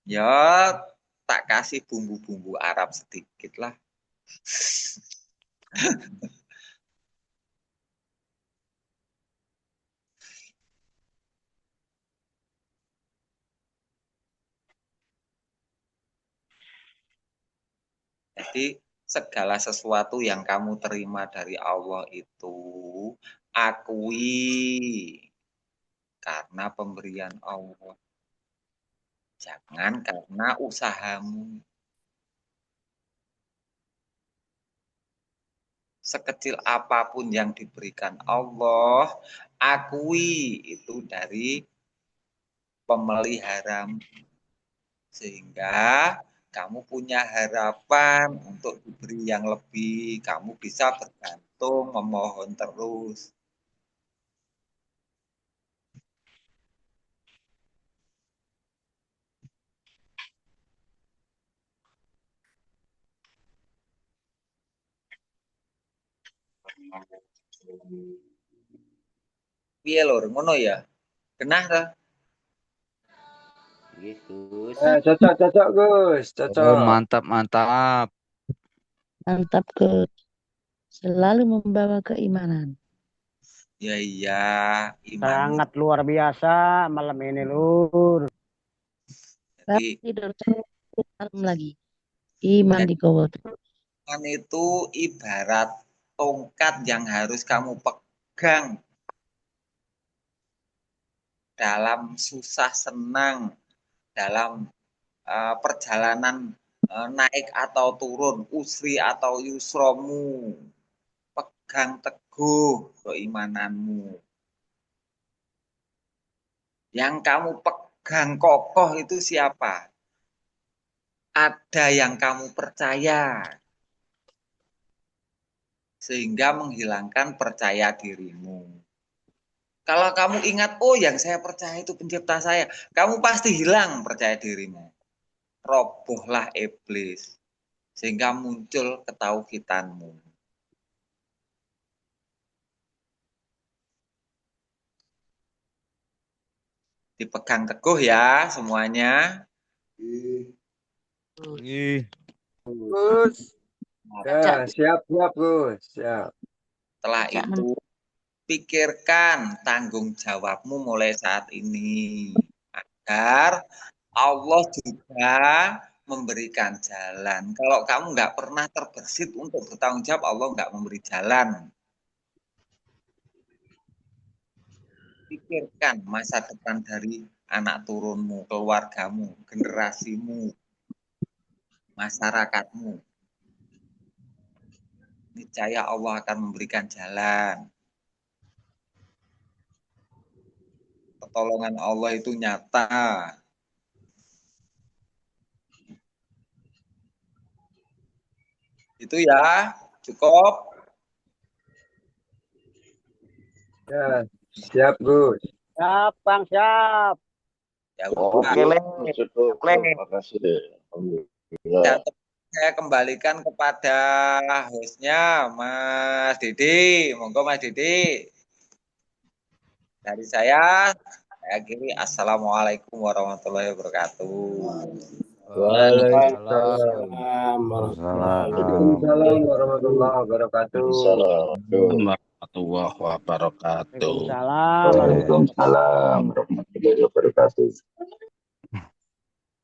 Speaker 6: Ya, tak kasih bumbu-bumbu Arab sedikit lah. Jadi segala sesuatu yang kamu terima dari Allah itu akui karena pemberian Allah. Jangan karena usahamu. Sekecil apapun yang diberikan Allah, akui itu dari pemeliharamu. Sehingga kamu punya harapan untuk diberi yang lebih. Kamu bisa bergantung, memohon terus. Piye lur, ngono ya? Genah ta?
Speaker 7: Gus.
Speaker 5: Cocok, cocok, Gus.
Speaker 8: Oh,
Speaker 5: Cocok.
Speaker 8: mantap, mantap.
Speaker 12: Mantap, Gus. Selalu membawa keimanan.
Speaker 6: Ya iya, iman.
Speaker 1: Sangat luar biasa malam ini, Lur.
Speaker 6: Jadi
Speaker 12: Tidur malam lagi. Iman digowo.
Speaker 6: iman itu ibarat tongkat yang harus kamu pegang dalam susah senang, dalam perjalanan naik atau turun, usri atau yusromu. Pegang teguh keimananmu. Yang kamu pegang kokoh itu siapa? Ada yang kamu percaya. Sehingga menghilangkan percaya dirimu. Kalau kamu ingat, oh yang saya percaya itu pencipta saya, kamu pasti hilang percaya dirimu. Robohlah iblis. Sehingga muncul ketauhidanmu. Dipegang teguh ya semuanya.
Speaker 5: Gus. Ya, siap, Gus. Siap.
Speaker 6: Setelah itu, pikirkan tanggung jawabmu mulai saat ini. Agar Allah juga memberikan jalan. Kalau kamu nggak pernah terbersit untuk bertanggung jawab, Allah nggak memberi jalan. Pikirkan masa depan dari anak turunmu, keluargamu, generasimu. masyarakatmu. Niscaya Allah akan memberikan jalan. Pertolongan Allah itu nyata. Itu ya, cukup.
Speaker 5: Ya, siap Gus.
Speaker 1: Siap, Bang, siap.
Speaker 6: Ya
Speaker 7: Oke,
Speaker 6: udah.
Speaker 7: Cukup. Terima kasih. Alhamdulillah.
Speaker 6: Saya kembalikan kepada hostnya, Mas Didi. Monggo Mas Didi. Dari saya akhiri. Assalamualaikum warahmatullahi wabarakatuh.
Speaker 5: Waalaikumsalam. Waalaikumsalam warahmatullahi wabarakatuh.
Speaker 10: Warahmatullahi wabarakatuh.
Speaker 1: Waalaikumsalam.
Speaker 13: Warahmatullahi wabarakatuh.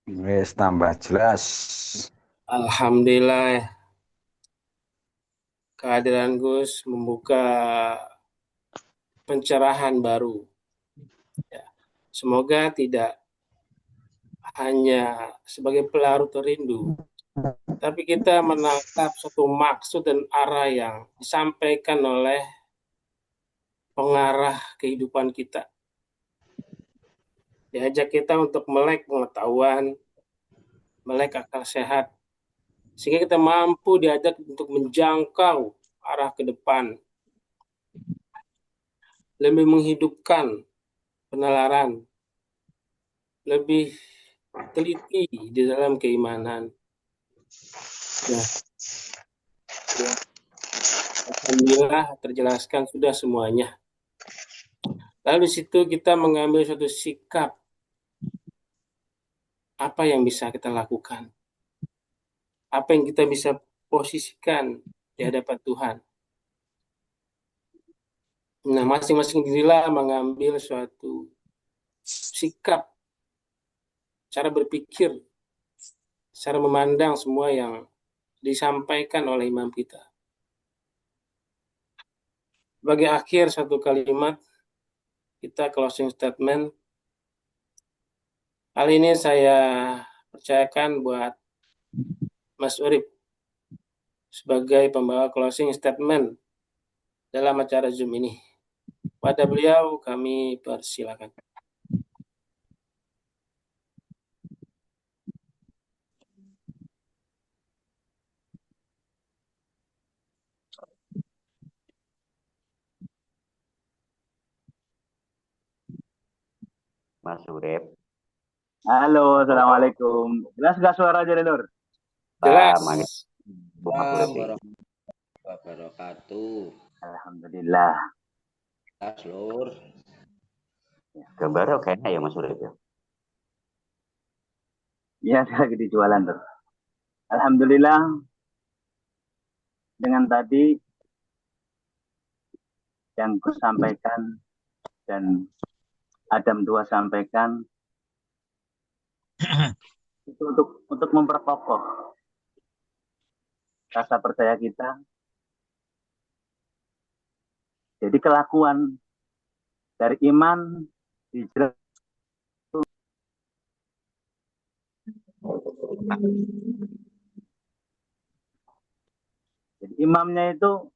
Speaker 11: Wis tambah jelas.
Speaker 14: Alhamdulillah kehadiran Gus membuka pencerahan baru. Ya. Semoga tidak hanya sebagai pelarut rindu, tapi kita menangkap satu maksud dan arah yang disampaikan oleh pengarah kehidupan kita. Diajak kita untuk melek pengetahuan, melek akal sehat, sehingga kita mampu diajak untuk menjangkau arah ke depan, lebih menghidupkan penalaran, lebih teliti di dalam keimanan. Nah, ya. Alhamdulillah terjelaskan sudah semuanya. Lalu di situ kita mengambil suatu sikap, apa yang bisa kita lakukan, apa yang kita bisa posisikan di hadapan Tuhan. Nah, masing-masing dirilah mengambil suatu sikap, cara berpikir, cara memandang semua yang disampaikan oleh imam kita. Sebagai akhir satu kalimat, kita closing statement. Hal ini saya percayakan buat Mas Urip sebagai pembawa closing statement dalam acara Zoom ini. Pada beliau kami persilakan.
Speaker 7: Mas Urip.
Speaker 15: Halo, assalamualaikum. Jelas nggak suara Jadi Nur?
Speaker 14: Jelas.
Speaker 4: Warahmatullahi wabarakatuh.
Speaker 15: Alhamdulillah.
Speaker 4: Jelas, Lur.
Speaker 7: Gambarnya oke ya Mas Urip ya.
Speaker 15: Iya, saya lagi di jualan tuh. Alhamdulillah. Dengan tadi yang ku sampaikan dan Adam 2 sampaikan itu untuk memperkokoh rasa percaya kita. Jadi kelakuan dari iman hijrah itu jadi imamnya itu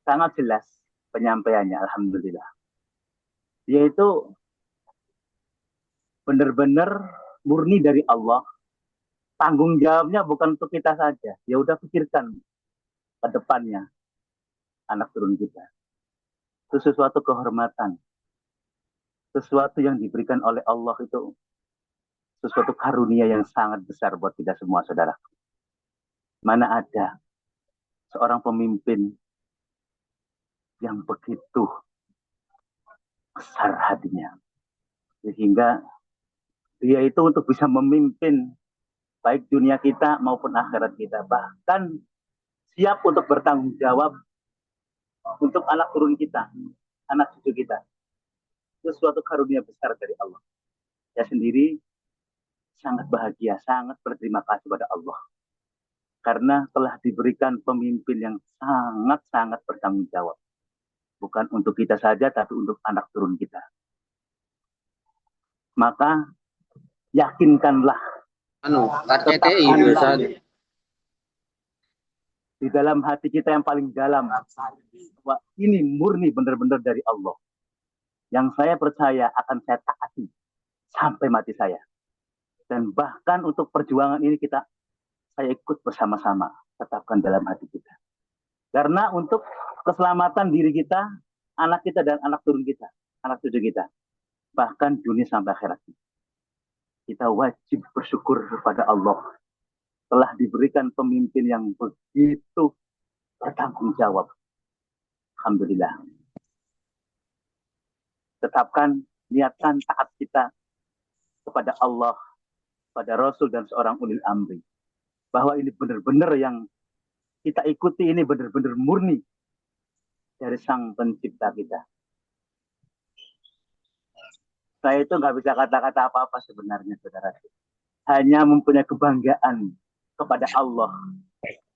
Speaker 15: sangat jelas penyampaiannya, alhamdulillah. Dia itu benar-benar murni dari Allah. Tanggung jawabnya bukan untuk kita saja. Ya udah pikirkan ke depannya anak turun kita. Itu sesuatu kehormatan. Sesuatu yang diberikan oleh Allah itu sesuatu karunia yang sangat besar buat kita semua, saudara. Mana ada seorang pemimpin yang begitu besar hatinya. Sehingga dia itu untuk bisa memimpin baik dunia kita maupun akhirat kita. Bahkan siap untuk bertanggung jawab untuk anak turun kita, anak cucu kita. Itu suatu karunia besar dari Allah. Saya sendiri sangat bahagia, sangat berterima kasih pada Allah. Karena telah diberikan pemimpin yang sangat-sangat bertanggung jawab. Bukan untuk kita saja, tapi untuk anak turun kita. Maka yakinkanlah.
Speaker 4: KTTI,
Speaker 15: di dalam hati kita yang paling dalam, bahwa ini murni benar-benar dari Allah. Yang saya percaya akan saya taati sampai mati saya. Dan bahkan untuk perjuangan ini saya ikut bersama-sama, tetapkan dalam hati kita. Karena untuk keselamatan diri kita, anak kita dan anak turun kita, anak cucu kita, bahkan dunia sampai akhirat. Kita wajib bersyukur kepada Allah telah diberikan pemimpin yang begitu bertanggung jawab. Alhamdulillah. Tetapkan, niatkan taat kita kepada Allah, pada Rasul dan seorang ulil amri. Bahwa ini benar-benar yang kita ikuti, ini benar-benar murni dari Sang Pencipta kita. Saya itu nggak bisa kata-kata apa-apa sebenarnya, saudara. Hanya mempunyai kebanggaan kepada Allah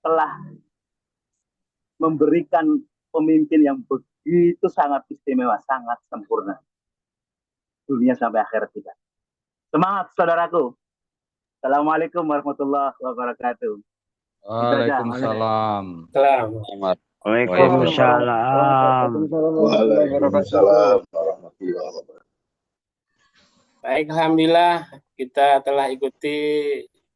Speaker 15: telah memberikan pemimpin yang begitu sangat istimewa, sangat sempurna. Dunia sampai akhirat kita. Semangat, saudaraku. Assalamualaikum warahmatullahi wabarakatuh.
Speaker 8: Waalaikumsalam.
Speaker 1: Waalaikumsalam.
Speaker 13: Waalaikumsalam warahmatullahi wabarakatuh.
Speaker 14: Baik, alhamdulillah kita telah ikuti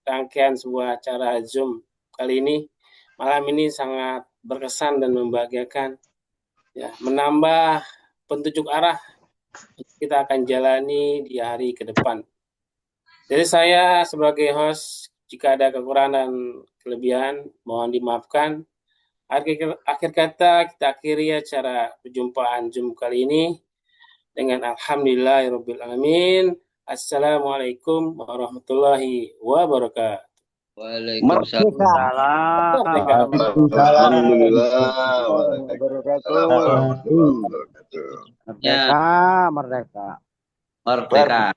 Speaker 14: rangkaian sebuah acara Zoom kali ini. Malam ini sangat berkesan dan membahagiakan. Ya, menambah petunjuk arah kita akan jalani di hari ke depan. Jadi saya sebagai host, jika ada kekurangan dan kelebihan, mohon dimaafkan. Akhir kata kita akhiri acara perjumpaan Zoom kali ini dengan alhamdulillahirrabbilalamin. Assalamualaikum warahmatullahi wabarakatuh.
Speaker 4: Waalaikumsalam.
Speaker 13: Alhamdulillah.
Speaker 1: Merdeka, merdeka.
Speaker 4: Merdeka.